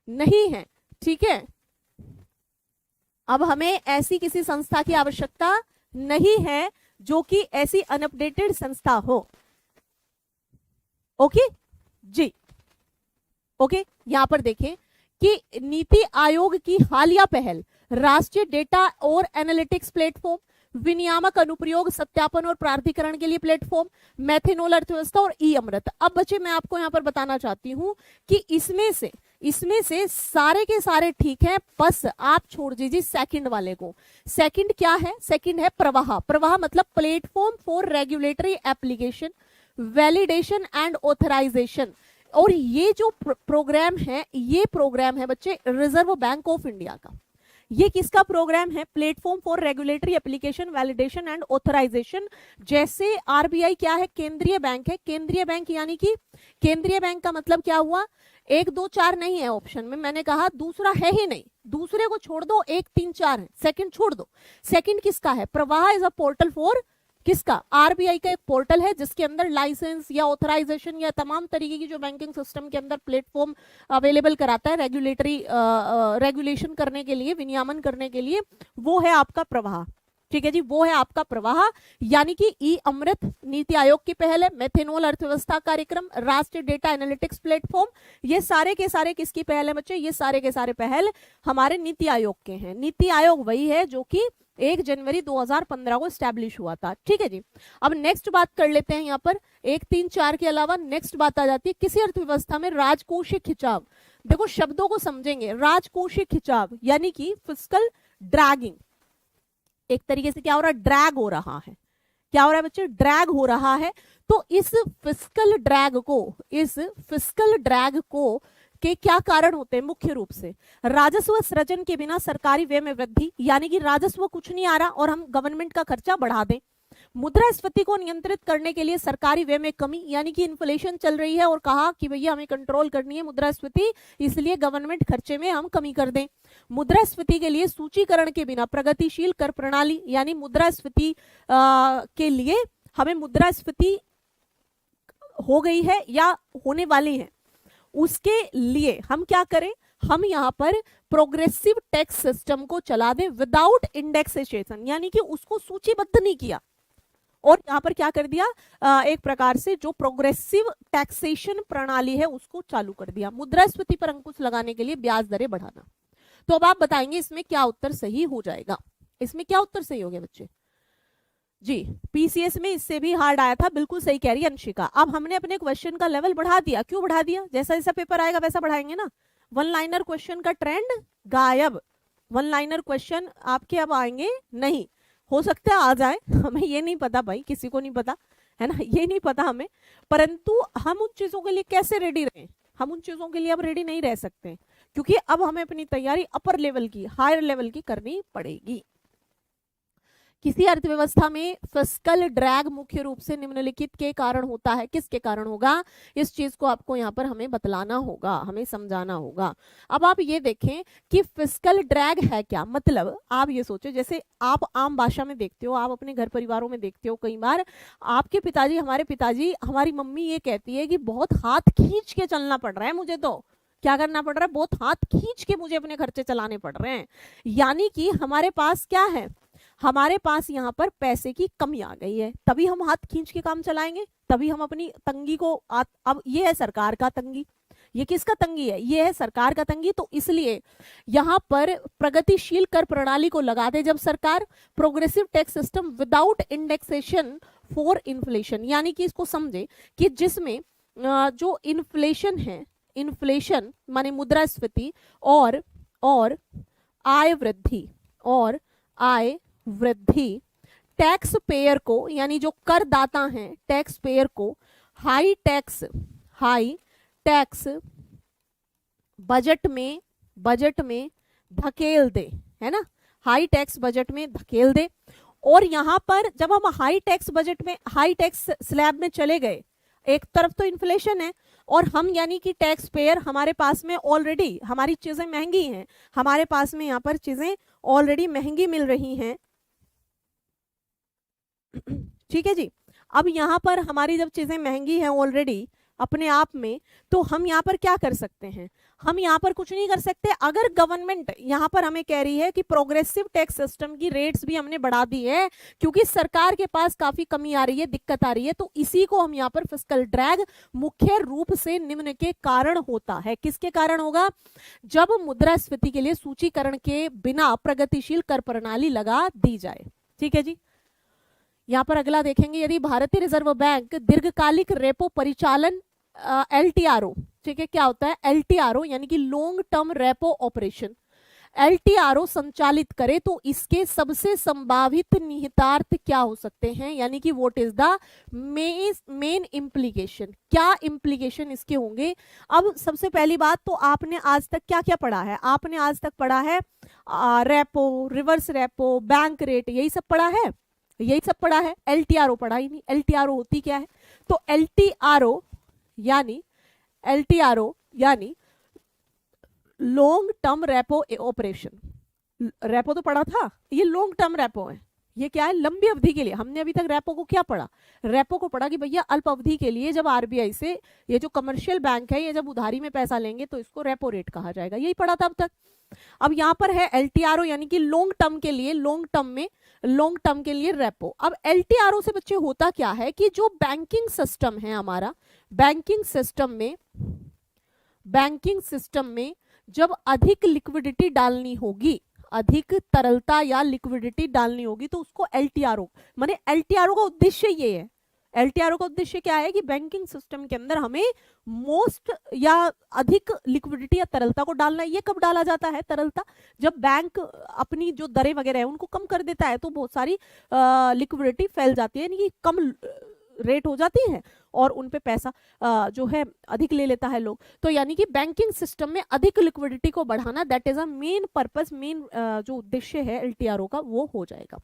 नहीं है। ठीक है, अब हमें ऐसी किसी संस्था की आवश्यकता नहीं है जो कि ऐसी अनअपडेटेड संस्था हो। ओके जी, ओके। यहां पर देखें कि नीति आयोग की हालिया पहल राष्ट्रीय डेटा और एनालिटिक्स प्लेटफॉर्म, विनियामक अनुप्रयोग सत्यापन और प्राधिकरण के लिए प्लेटफॉर्म, मैथेनॉल अर्थव्यवस्था और ई अमृत। अब बच्चे मैं आपको यहां पर बताना चाहती हूं कि इसमें से सारे के सारे ठीक है, बस आप छोड़ दीजिए सेकंड वाले को। सेकंड क्या है? सेकंड है प्रवाह। प्रवाह मतलब platform for regulatory application, validation and authorisation. और ये जो प्रोग्राम है, ये प्रोग्राम है बच्चे रिजर्व बैंक ऑफ इंडिया का। ये किसका प्रोग्राम है? Platform for regulatory application, validation and authorisation. जैसे आरबीआई क्या है? केंद्रीय बैंक है। केंद्रीय बैंक यानी कि केंद्रीय बैंक का मतलब क्या हुआ? 1 2 4 नहीं है ऑप्शन में, मैंने कहा दूसरा है ही नहीं, दूसरे को छोड़ दो, 1 3 4 है, सेकंड छोड़ दो। सेकंड किसका है? प्रवाह इज अ पोर्टल फॉर किसका? आरबीआई का एक पोर्टल है जिसके अंदर लाइसेंस या ऑथराइजेशन या तमाम तरीके की जो बैंकिंग सिस्टम के अंदर प्लेटफॉर्म अवेलेबल कराता है रेगुलेटरी रेगुलेशन करने के लिए, विनियमन करने के लिए, वो है आपका प्रवाह। ठीक है जी, वो है आपका प्रवाह। यानी कि ई अमृत नीति आयोग की पहल है, मैथेनॉल अर्थव्यवस्था कार्यक्रम, राष्ट्रीय डेटा एनालिटिक्स प्लेटफॉर्म, ये सारे के सारे किसकी पहल है बच्चे? ये सारे के सारे पहल हमारे नीति आयोग के हैं। नीति आयोग वही है जो कि 1 जनवरी 2015 को स्टैब्लिश हुआ था। ठीक है जी, अब नेक्स्ट बात कर लेते हैं। यहाँ पर 1 3 4 के अलावा नेक्स्ट बात आ जाती है किसी अर्थव्यवस्था में राजकोषीय खिंचाव। देखो शब्दों को समझेंगे। राजकोषीय खिंचाव यानी कि फिस्कल ड्रैगिंग, एक तरीके से क्या हो रहा है? ड्रैग हो रहा है। क्या हो रहा है बच्चे? ड्रैग हो रहा है। तो इस फिस्कल ड्रैग को के क्या कारण होते हैं? मुख्य रूप से राजस्व सृजन के बिना सरकारी व्यय में वृद्धि, यानी कि राजस्व कुछ नहीं आ रहा और हम गवर्नमेंट का खर्चा बढ़ा दें। मुद्रास्फीति को नियंत्रित करने के लिए सरकारी व्यय में कमी, यानी कि इन्फ्लेशन चल रही है और कहा कि भैया हमें कंट्रोल करनी है मुद्रास्फीति, इसलिए गवर्नमेंट खर्चे में हम कमी कर दें। मुद्रास्फीति के लिए सूचीकरण के बिना प्रगतिशील कर प्रणाली, यानी मुद्रास्फीति के लिए हमें मुद्रास्फीति हो गई है या होने वाली है, उसके लिए हम क्या करें? हम यहाँ पर प्रोग्रेसिव टैक्स सिस्टम को चला दें विदाउट इंडेक्सेशन, यानी कि उसको सूचीबद्ध नहीं किया और यहाँ पर क्या कर दिया, एक प्रकार से जो प्रोग्रेसिव टैक्सेशन प्रणाली है उसको चालू कर दिया, मुद्रास्फीति पर अंकुश लगाने के लिए ब्याज दरें बढ़ाना। तो अब आप बताएंगे इसमें क्या उत्तर सही हो जाएगा? इसमें क्या उत्तर सही हो गया बच्चे? जी, पीसीएस में इससे भी हार्ड आया था, बिल्कुल सही कह रही है अंशिका। अब हमने अपने क्वेश्चन का लेवल बढ़ा दिया। क्यों बढ़ा दिया? जैसा जैसा पेपर आएगा वैसा बढ़ाएंगे ना। वन लाइनर क्वेश्चन का ट्रेंड गायब, वन लाइनर क्वेश्चन आपके अब आएंगे नहीं। हो सकता है आ जाए, हमें ये नहीं पता भाई, किसी को नहीं पता है ना, ये नहीं पता हमें, परंतु हम उन चीजों के लिए कैसे रेडी रहें? हम उन चीजों के लिए अब रेडी नहीं रह सकते, क्योंकि अब हमें अपनी तैयारी अपर लेवल की, हायर लेवल की करनी पड़ेगी। किसी अर्थव्यवस्था में फिस्कल ड्रैग मुख्य रूप से निम्नलिखित के कारण होता है। किसके कारण होगा? इस चीज को आपको यहाँ पर हमें बतलाना होगा, हमें समझाना होगा। अब आप ये देखें कि फिस्कल ड्रैग है क्या। मतलब आप ये सोचो, जैसे आप आम भाषा में देखते हो, आप अपने घर परिवारों में देखते हो, कई बार आपके पिताजी, हमारे पिताजी, हमारी मम्मी ये कहती है कि बहुत हाथ खींच के चलना पड़ रहा है, मुझे तो क्या करना पड़ रहा है, बहुत हाथ खींच के मुझे अपने खर्चे चलाने पड़ रहे हैं। यानी कि हमारे पास क्या है, हमारे पास यहाँ पर पैसे की कमी आ गई है, तभी हम हाथ खींच के काम चलाएंगे, तभी हम अपनी तंगी को अब ये है सरकार का तंगी, ये किसका तंगी है? ये है सरकार का तंगी। तो इसलिए यहाँ पर प्रगतिशील कर प्रणाली को लगा दे जब सरकार, progressive tax system without indexation for inflation, यानी कि इसको समझे कि जिसमें जो इन्फ्लेशन है, इन्फ्लेशन माने मुद्रास्फीति और आय वृद्धि, और आय वृद्धि टैक्स पेयर को, यानी जो करदाता हैं, टैक्स पेयर को हाई टैक्स बजट में धकेल दे, है ना, हाई टैक्स बजट में धकेल दे। और यहां पर जब हम हाई टैक्स बजट में, हाई टैक्स स्लैब में चले गए, एक तरफ तो इन्फ्लेशन है और हम यानी कि टैक्स पेयर, हमारे पास में ऑलरेडी हमारी चीजें महंगी हैं, हमारे पास में यहाँ पर चीजें ऑलरेडी महंगी मिल रही हैं, ठीक है जी। अब यहाँ पर हमारी जब चीजें महंगी हैं ऑलरेडी अपने आप में, तो हम यहाँ पर क्या कर सकते हैं? हम यहाँ पर कुछ नहीं कर सकते। अगर गवर्नमेंट यहाँ पर हमें कह रही है कि प्रोग्रेसिव टैक्स सिस्टम की रेट्स भी हमने बढ़ा दी है क्योंकि सरकार के पास काफी कमी आ रही है, दिक्कत आ रही है, तो इसी को हम यहाँ पर फिस्कल ड्रैग मुख्य रूप से निम्न के कारण होता है। किसके कारण होगा? जब मुद्रास्फीति के लिए सूचीकरण के बिना प्रगतिशील कर प्रणाली लगा दी जाए। ठीक है जी। यहाँ पर अगला देखेंगे, यदि भारतीय रिजर्व बैंक दीर्घकालिक रेपो परिचालन LTRO, ठीक है, क्या होता है LTRO, यानी कि long term repo operation, LTRO संचालित करे तो इसके सबसे संभावित निहितार्थ क्या हो सकते हैं, यानी कि what is the main implication, क्या इम्प्लीकेशन इसके होंगे। अब सबसे पहली बात तो आपने आज तक क्या क्या पढ़ा है? आपने आज तक पढ़ा है repo, reverse repo, bank rate, यही सब पढ़ा है, यही सब पढ़ा है। LTRO पढ़ा ही नहीं। LTRO होती क्या है? तो LTRO यानी long term repo operation. Repo तो पढ़ा था, ये लॉन्ग टर्म रेपो है। ये क्या है? लंबी अवधि के लिए। हमने अभी तक रेपो को क्या पढ़ा? रेपो को पढ़ा कि भैया अल्प अवधि के लिए जब RBI से ये जो कमर्शियल बैंक है ये जब उधारी में पैसा लेंगे तो इसको रेपो रेट कहा जाएगा, यही पढ़ा था अब तक। अब यहाँ पर है LTRO यानी कि लॉन्ग टर्म के लिए, लॉन्ग टर्म के लिए रेपो। अब LTRO से बच्चे होता क्या है कि जो बैंकिंग सिस्टम है हमारा, बैंकिंग सिस्टम में जब अधिक लिक्विडिटी डालनी होगी, अधिक तरलता या लिक्विडिटी डालनी होगी तो उसको LTRO, माने LTRO का उद्देश्य ये है। LTRO का उद्देश्य क्या है कि बैंकिंग सिस्टम के अंदर हमें मोस्ट या अधिक लिक्विडिटी या तरलता को डालना है। ये कब डाला जाता है तरलता? जब बैंक अपनी जो दरें वगैरह है उनको कम कर देता है तो बहुत सारी लिक्विडिटी फैल जाती है, यानी कि कम रेट हो जाती है। और उन पे पैसा जो है अधिक ले लेता है लोग। तो यानी कि बैंकिंग सिस्टम में अधिक लिक्विडिटी को बढ़ाना, that is a main purpose, main जो उद्देश्य है एलटीआरओ का वो हो जाएगा।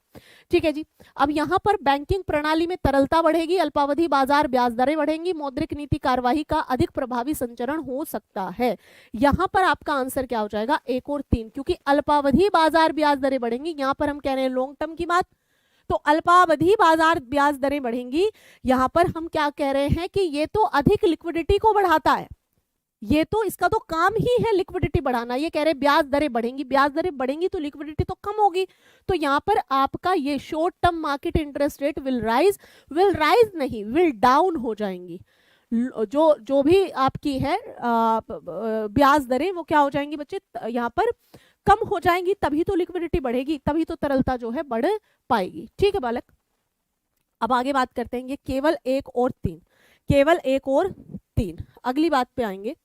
ठीक है जी। अब यहाँ पर बैंकिंग प्रणाली में तरलता बढ़ेगी, अल्पावधि बाजार ब्याज दरें बढ़ेंगी, मौद्रिक नीति कार्यवाही का अधिक प्रभावी संचरण हो सकता है। यहाँ पर आपका आंसर क्या हो जाएगा, 1 और 3, क्योंकि अल्पावधि बाजार ब्याज दरें बढ़ेंगी, यहाँ पर हम कह रहे हैं लॉन्ग टर्म की बात, तो अल्पावधि बाजार ब्याज दरें बढ़ेंगी। यहां पर हम क्या कह रहे हैं कि ये तो अधिक लिक्विडिटी को बढ़ाता है, ये तो इसका तो काम ही है लिक्विडिटी बढ़ाना। ये कह रहे हैं ब्याज दरें बढ़ेंगी, ब्याज दरें बढ़ेंगी तो लिक्विडिटी तो कम होगी। तो यहां पर आपका ये short term market interest rate will rise नहीं, विल डाउन हो जाएंगी। जो भी आपकी है ब्याज दरें वो क्या हो जाएंगी बच्चे, यहाँ पर कम हो जाएंगी, तभी तो लिक्विडिटी बढ़ेगी, तभी तो तरलता जो है बढ़ पाएगी। ठीक है बालक, अब आगे बात करते हैं, ये केवल 1 और 3, केवल 1 और 3। अगली बात पे आएंगे,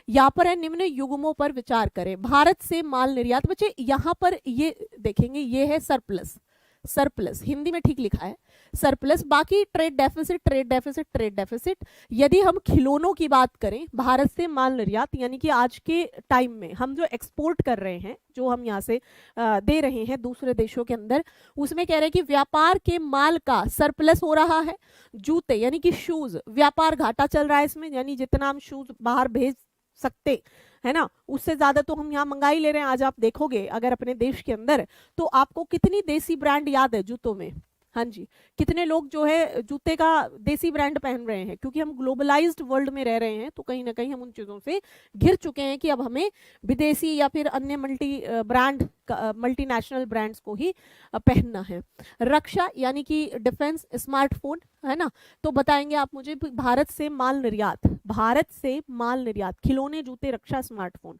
यहाँ पर है निम्न युग्मों पर विचार करें। भारत से माल निर्यात, बच्चे यहाँ पर ये देखेंगे, ये है सरप्लस, सरप्लस हिंदी में ठीक लिखा है सरप्लस, बाकी trade deficit, trade deficit, trade deficit. यदि हम खिलौनों की बात करें, भारत से माल निर्यात यानी कि आज के टाइम में हम जो एक्सपोर्ट कर रहे हैं, जो हम यहाँ से दे रहे हैं दूसरे देशों के अंदर, उसमें कह रहे हैं कि व्यापार के माल का सरप्लस हो रहा है। जूते यानी कि शूज, व्यापार घाटा चल रहा है इसमें, यानी जितना हम शूज बाहर भेज सकते है ना, उससे ज्यादा तो हम यहाँ मंगाई ले रहे हैं। आज आप देखोगे अगर अपने देश के अंदर, तो आपको कितनी देसी ब्रांड याद है जूतों में, हाँ जी, कितने लोग जो है जूते का देसी ब्रांड पहन रहे हैं, क्योंकि हम ग्लोबलाइज्ड वर्ल्ड में रह रहे हैं, तो कहीं ना कहीं हम उन चीजों से घिर चुके हैं कि अब हमें विदेशी या फिर अन्य मल्टीनेशनल ब्रांड्स को ही पहनना है। रक्षा यानी कि डिफेंस, स्मार्टफोन, है ना, तो बताएंगे आप मुझे भारत से माल निर्यात, भारत से माल निर्यात, खिलौने, जूते, रक्षा, स्मार्टफोन,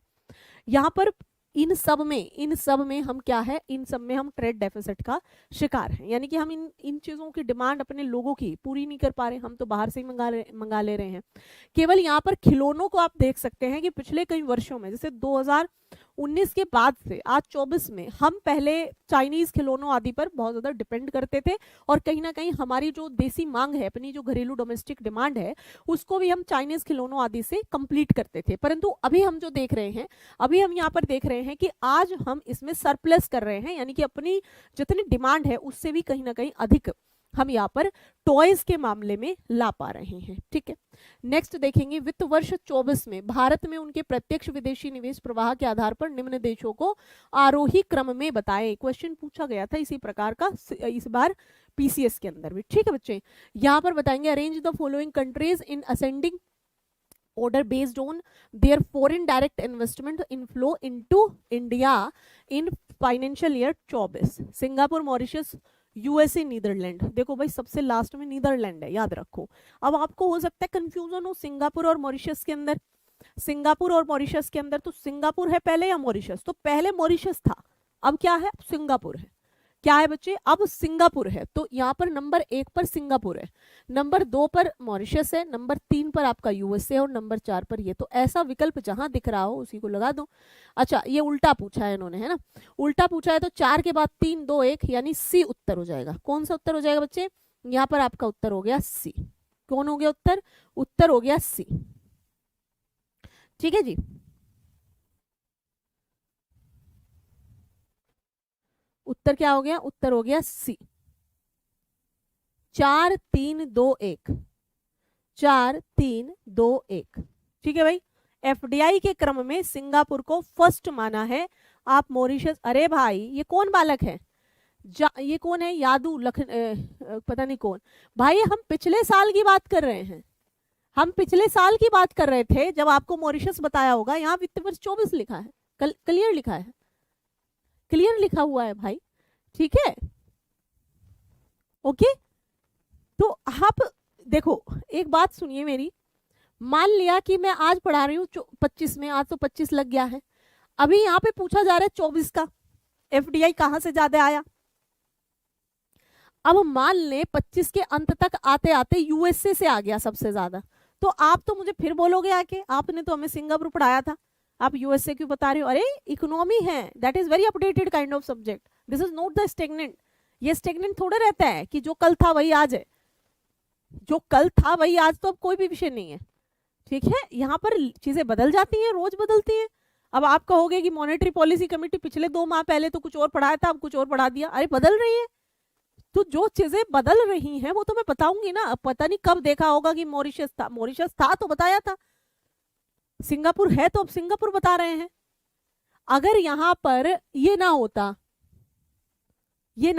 यहाँ पर इन सब में हम क्या है, इन सब में हम ट्रेड डेफिसिट का शिकार हैं, यानी कि हम इन चीजों की डिमांड अपने लोगों की पूरी नहीं कर पा रहे, हम तो बाहर से ही मंगा ले रहे हैं। केवल यहाँ पर खिलौनों को आप देख सकते हैं कि पिछले कई वर्षों में, जैसे 2019 के बाद से आज 24 में, हम पहले चाइनीज खिलौनों आदि पर बहुत ज्यादा डिपेंड करते थे, और कहीं ना कहीं हमारी जो देसी मांग है, अपनी जो घरेलू डोमेस्टिक डिमांड है, उसको भी हम चाइनीज खिलौनों आदि से कंप्लीट करते थे। परंतु अभी हम जो देख रहे हैं, अभी हम यहाँ पर देख रहे हैं कि आज हम इसमें सरप्लस कर रहे हैं, यानी कि अपनी जितनी डिमांड है उससे भी कहीं ना कहीं अधिक हम यहाँ पर टॉयज के मामले में ला पा रहे हैं। ठीक है, नेक्स्ट देखेंगे, वित्त वर्ष 24 में भारत में उनके प्रत्यक्ष विदेशी निवेश प्रवाह के आधार पर निम्न देशों को आरोही क्रम में बताएं। क्वेश्चन पूछा गया था इसी प्रकार का इस बार पीसीएस के अंदर भी। ठीक है बच्चे, यहाँ पर बताएंगे, arrange the following countries in ascending order based on their foreign direct investment inflow into India in financial year 24। Singapore, Mauritius, USA, Netherland. देखो भाई सबसे लास्ट में नीदरलैंड है, याद रखो। अब आपको हो सकता है कंफ्यूजन हो सिंगापुर और मॉरिशस के अंदर, सिंगापुर और मॉरिशस के अंदर, तो सिंगापुर है पहले या मॉरिशस, तो पहले मॉरिशस था, अब क्या है, सिंगापुर है। क्या है बच्चे, अब सिंगापुर है, तो यहाँ पर नंबर 1 पर सिंगापुर है, नंबर 2 पर मॉरिशस है, नंबर 3 पर आपका यूएसए और नंबर 4 पर ये। तो ऐसा विकल्प जहां दिख रहा हो उसी को लगा दो। अच्छा, ये उल्टा पूछा है इन्होंने, है ना, उल्टा पूछा है, तो 4 के बाद 3 2 1 यानी सी उत्तर हो जाएगा। कौन सा उत्तर हो जाएगा बच्चे, यहाँ पर आपका उत्तर हो गया सी। कौन हो गया उत्तर, उत्तर हो गया सी। ठीक है जी, उत्तर क्या हो गया, उत्तर हो गया सी। 4 3 2 1, 4 3 2 1। ठीक है भाई, एफडीआई के क्रम में सिंगापुर को फर्स्ट माना है। आप मॉरिशस, अरे भाई ये कौन बालक है, ये कौन है, यादू पता नहीं कौन भाई, हम पिछले साल की बात कर रहे हैं, हम पिछले साल की बात कर रहे थे जब आपको मॉरिशस बताया होगा। यहाँ वित्त वर्ष 24 लिखा है, क्लियर लिखा है, क्लियर लिखा हुआ है भाई। ठीक है, ओके, तो आप देखो एक बात सुनिए मेरी, मान लिया कि मैं आज पढ़ा रही हूँ 25 में, आज तो 25 लग गया है, अभी यहाँ पे पूछा जा रहा है 24 का, एफडीआई कहां से ज्यादा आया। अब मान ले 25 के अंत तक आते आते यूएसए से आ गया सबसे ज्यादा, तो आप तो मुझे फिर बोलोगे आके, आपने तो हमें सिंगापुर पढ़ाया था, आप यूएसए क्यों बता रहे हो। अरे इकोनॉमी है, that is very updated kind of subject, this is not the stagnant. ये स्टेगनेंट थोड़ा रहता है कि जो कल था वही आज है। जो कल था वही आज, तो अब कोई भी विषय नहीं है। ठीक है, यहाँ पर चीजें बदल जाती हैं, रोज बदलती हैं। अब आप कहोगे कि मॉनेटरी पॉलिसी कमेटी पिछले 2 माह पहले तो कुछ और पढ़ाया था, अब कुछ और पढ़ा दिया। अरे बदल रही है, तो जो चीजें बदल रही हैं वो तो मैं बताऊंगी ना। अब पता नहीं कब देखा होगा कि मॉरिशस था तो बताया था, सिंगापुर है तो अब सिंगापुर बता रहे हैं। अगर यहां पर ये ना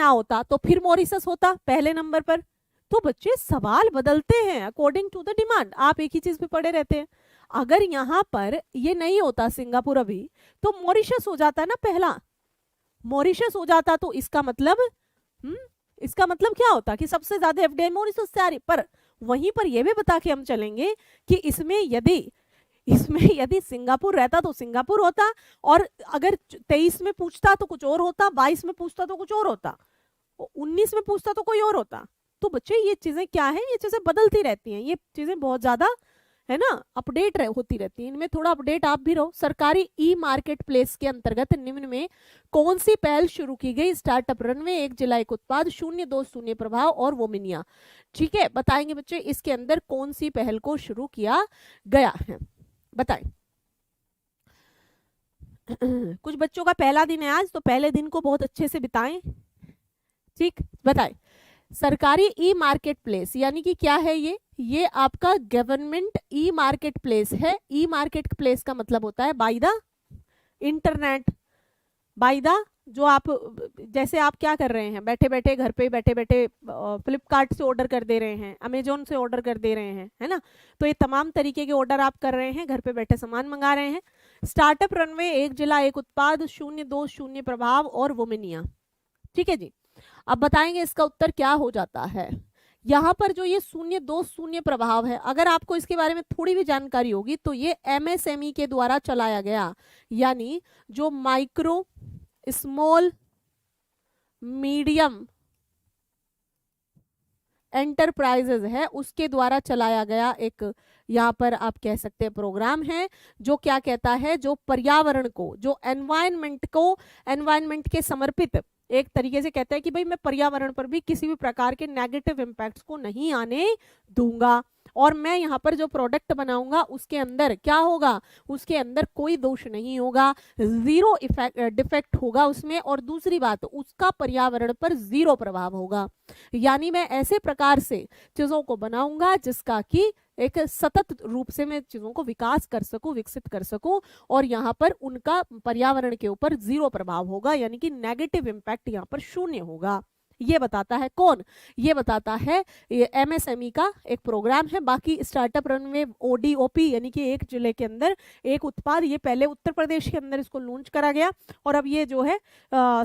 होता तो फिर मॉरिशस होता पहले नंबर पर। तो बच्चे सवाल बदलते हैं अकॉर्डिंग टू द डिमांड। आप एक ही चीज पे पड़े रहते हैं। अगर यहां पर ये नहीं होता सिंगापुर अभी, तो मॉरिशस हो जाता ना पहला। मॉरिशस हो जाता तो इसका मतलब इसका मतलब क्या होता कि सबसे ज्यादा एफडीआई मॉरिशस से आ रही। पर वहीं पर यह भी बता के हम चलेंगे कि इसमें यदि सिंगापुर रहता तो सिंगापुर होता, और अगर 23 में पूछता तो कुछ और होता, 22 में पूछता तो कुछ और होता, 19 में पूछता तो कोई और होता। तो बच्चे ये चीजें क्या है, ये चीजें बदलती रहती हैं, ये चीजें बहुत ज्यादा है ना अपडेट होती रहती है। इनमें थोड़ा अपडेट आप भी रहो। सरकारी ई मार्केट प्लेस के अंतर्गत निम्न में कौन सी पहल शुरू की गई? स्टार्टअप रनवे, 1 जिला 1 उत्पाद, 0-2 शून्य प्रभाव और वोमिनिया। ठीक है, बताएंगे बच्चे इसके अंदर कौन सी पहल को शुरू किया गया है, बताएं। कुछ बच्चों का पहला दिन है आज, तो पहले दिन को बहुत अच्छे से बिताएं। ठीक, बताएं। सरकारी ई मार्केट प्लेस यानी कि क्या है? ये आपका गवर्नमेंट ई मार्केट प्लेस है। ई मार्केट प्लेस का मतलब होता है by the internet, by the जो आप जैसे आप क्या कर रहे हैं, बैठे बैठे घर पे बैठे बैठे फ्लिपकार्ट से ऑर्डर कर दे रहे हैं, अमेजोन से ऑर्डर कर दे रहे हैं, है ना। तो ये तमाम तरीके के ऑर्डर आप कर रहे हैं, घर पे बैठे सामान मंगा रहे हैं। स्टार्टअप रनवे, 1 जिला 1 उत्पाद, 0-2 शून्य प्रभाव और वोमिनिया। ठीक है जी, अब बताएंगे इसका उत्तर क्या हो जाता है। यहाँ पर जो ये 0-2 शून्य प्रभाव है, अगर आपको इसके बारे में थोड़ी भी जानकारी होगी तो ये एमएसएमई के द्वारा चलाया गया, यानी जो माइक्रो स्मॉल मीडियम एंटरप्राइजेज है उसके द्वारा चलाया गया एक, यहाँ पर आप कह सकते हैं प्रोग्राम है, जो क्या कहता है, जो पर्यावरण को, जो एनवायरनमेंट के समर्पित एक तरीके से कहता है कि भाई मैं पर्यावरण पर भी किसी भी प्रकार के नेगेटिव इम्पैक्ट्स को नहीं आने दूंगा, और मैं यहाँ पर जो प्रोडक्ट बनाऊंगा उसके अंदर क्या होगा, उसके अंदर कोई दोष नहीं होगा, 0 डिफेक्ट होगा उसमें, और दूसरी बात उसका पर्यावरण पर 0 प्रभाव होगा। यानी मैं ऐसे प्रकार से चीजों को बनाऊंगा जिसका कि एक सतत रूप से मैं चीजों को विकास कर सकूं, विकसित कर सकूं, और यहाँ पर उनका पर्यावरण के ऊपर 0 प्रभाव होगा, यानी कि नेगेटिव इम्पैक्ट यहाँ पर 0 होगा। ये बताता है कौन? ये बताता है ये एमएसएमई का एक प्रोग्राम है। बाकी स्टार्टअप रनवे ओडीओपी यानी कि 1 जिले के अंदर 1 उत्पाद, ये पहले उत्तर प्रदेश के अंदर इसको लॉन्च करा गया, और अब ये जो है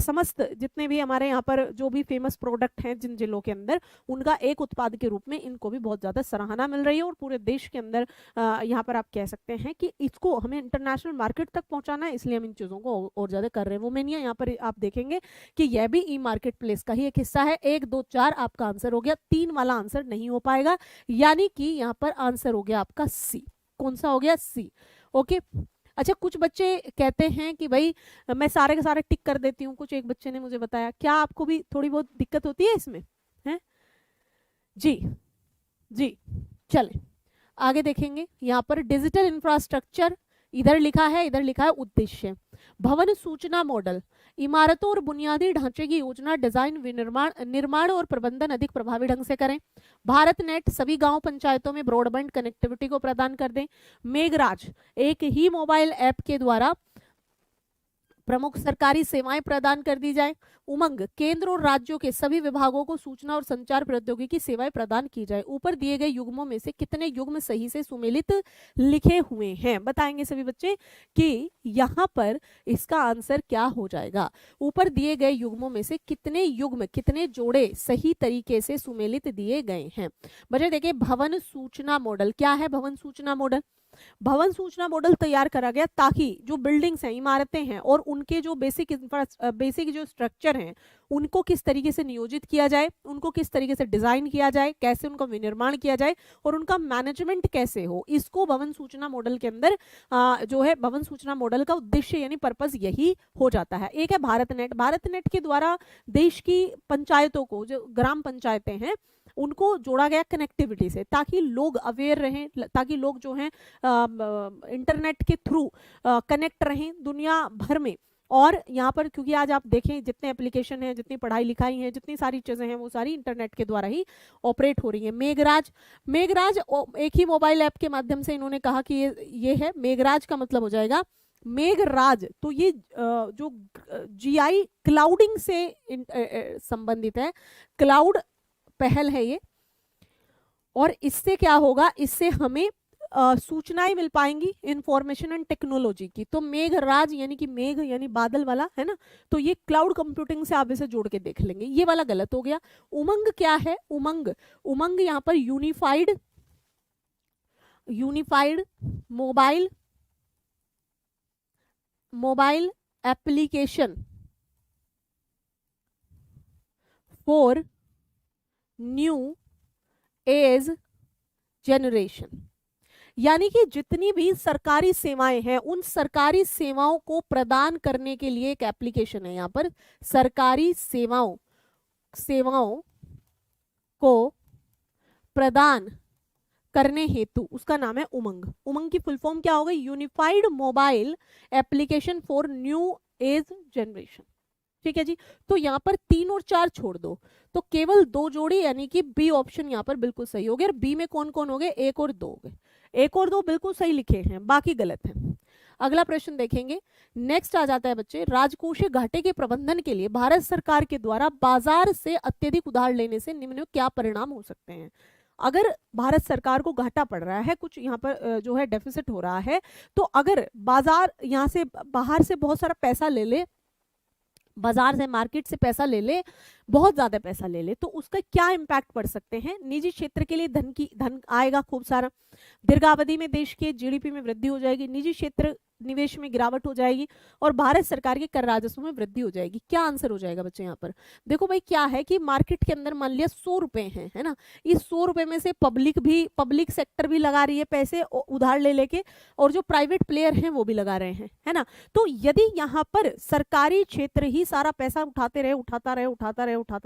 समस्त जितने भी हमारे यहाँ पर जो भी फेमस प्रोडक्ट हैं जिन जिलों के अंदर, उनका एक उत्पाद के रूप में इनको भी बहुत ज्यादा सराहना मिल रही है, और पूरे देश के अंदर यहाँ पर आप कह सकते हैं कि इसको हमें इंटरनेशनल मार्केट तक पहुंचाना है, इसलिए हम इन चीजों को और ज्यादा कर रहे हैं। वोमेनिया यहाँ पर आप देखेंगे कि यह भी ई मार्केट प्लेस का ही एक हिस्सा है। 1, 2, 4 आपका आंसर हो गया, 3 वाला आंसर नहीं हो पाएगा, यानी कि यहाँ पर आंसर हो गया आपका सी। कौन सा हो गया? सी। ओके, अच्छा कुछ बच्चे कहते हैं कि भाई मैं सारे के सारे टिक कर देती हूँ, कुछ एक बच्चे ने मुझे बताया, क्या आपको भी थोड़ी बहुत दिक्कत होती है इसमें? है जी जी, चले आगे देखेंगे। यहाँ पर डिजिटल इंफ्रास्ट्रक्चर इधर लिखा है, इधर लिखा है उद्देश्य। भवन सूचना मॉडल, इमारतों और बुनियादी ढांचे की योजना, डिजाइन, विनिर्माण, निर्माण और प्रबंधन अधिक प्रभावी ढंग से करें। भारत नेट सभी गांव पंचायतों में ब्रॉडबैंड कनेक्टिविटी को प्रदान कर दें। मेघराज एक ही मोबाइल ऐप के द्वारा प्रमुख सरकारी सेवाएं प्रदान कर दी जाए। उमंग केंद्र और राज्यों के सभी विभागों को सूचना और संचार प्रौद्योगिकी सेवाएं प्रदान की जाए। ऊपर दिए गए युग्मों में से कितने युग्म सही से सुमेलित लिखे हुए हैं? बताएंगे सभी बच्चे कि यहाँ पर इसका आंसर क्या हो जाएगा। ऊपर दिए गए युग्मों में से कितने युग्म, कितने जोड़े सही तरीके से सुमेलित दिए गए हैं? बच्चे देखिए, भवन सूचना मॉडल क्या है? भवन सूचना मॉडल, भवन सूचना मॉडल तैयार करा गया ताकि जो बिल्डिंग्स हैं, इमारतें हैं, और उनके जो बेसिक जो स्ट्रक्चर हैं, उनको किस तरीके से नियोजित किया जाए, उनको किस तरीके से डिजाइन किया जाए, कैसे उनका विनिर्माण किया जाए, और उनका मैनेजमेंट कैसे हो, इसको भवन सूचना मॉडल के अंदर जो है भवन सूचना मॉडल का उद्देश्य यानी पर्पस यही हो जाता है। एक है भारत नेट। भारत नेट के द्वारा देश की पंचायतों को, जो ग्राम पंचायतें हैं, उनको जोड़ा गया कनेक्टिविटी से, ताकि लोग अवेयर रहें, ताकि लोग जो हैं इंटरनेट के थ्रू कनेक्ट रहें दुनिया भर में। और यहाँ पर क्योंकि आज आप देखें जितने एप्लीकेशन हैं, जितनी पढ़ाई लिखाई है, जितनी सारी चीज़ें हैं, वो सारी इंटरनेट के द्वारा ही ऑपरेट हो रही हैं। मेघराज, मेघराज एक ही मोबाइल ऐप के माध्यम से इन्होंने कहा कि ये है मेघराज, का मतलब हो जाएगा मेघराज। तो ये जो जीआई क्लाउडिंग से संबंधित है, क्लाउड पहल है ये। और इससे क्या होगा, इससे हमें सूचनाएं मिल पाएंगी इंफॉर्मेशन एंड टेक्नोलॉजी की। तो मेघराज यानी कि मेघ यानी बादल वाला है ना, तो ये क्लाउड कंप्यूटिंग से आप इसे जोड़ के देख लेंगे। ये वाला गलत हो गया। उमंग क्या है, उमंग, उमंग यहाँ पर unified mobile application for new age generation, यानी कि जितनी भी सरकारी सेवाएं हैं उन सरकारी सेवाओं को प्रदान करने के लिए एक एप्लीकेशन है। यहाँ पर सरकारी सेवाओं को प्रदान करने हेतु उसका नाम है उमंग। उमंग की फुल फॉर्म क्या होगा, unified mobile application for new age generation. ठीक है जी। तो यहाँ पर 3 और 4 छोड़ दो, तो केवल 2 जोड़ी, यानी कि बी ऑप्शन यहाँ पर बिल्कुल सही हो गया। बी में कौन कौन हो गए, 1 और 2 हो गए। 1 और 2 बिल्कुल सही लिखे हैं, बाकी गलत है। अगला प्रश्न देखेंगे। नेक्स्ट आ जाता है बच्चे, राजकोषीय घाटे के प्रबंधन के लिए भारत सरकार के द्वारा बाजार से अत्यधिक उधार लेने से निम्न क्या परिणाम हो सकते हैं। अगर भारत सरकार को घाटा पड़ रहा है, कुछ यहाँ पर जो है डेफिसिट हो रहा है, तो अगर बाजार यहाँ से बाहर से बहुत सारा पैसा ले ले, बाजार से मार्केट से पैसा ले ले, बहुत ज्यादा पैसा ले ले, तो उसका क्या इम्पैक्ट पड़ सकते हैं। निजी क्षेत्र के लिए धन आएगा खूब सारा, दीर्घावधि में देश के जीडीपी में वृद्धि हो जाएगी, निजी क्षेत्र निवेश में गिरावट हो जाएगी और भारत सरकार के कर राजस्व में वृद्धि हो जाएगी। क्या आंसर हो जाएगा बच्चे यहाँ पर, देखो भाई क्या है कि मार्केट के अंदर मान लिया 100 रुपए हैं, है ना, इस 100 रुपए में से पब्लिक सेक्टर भी लगा रही है पैसे उधार ले लेके, और जो प्राइवेट प्लेयर हैं वो भी लगा रहे हैं, है ना। तो यदि यहाँ पर सरकारी क्षेत्र ही सारा पैसा उठाता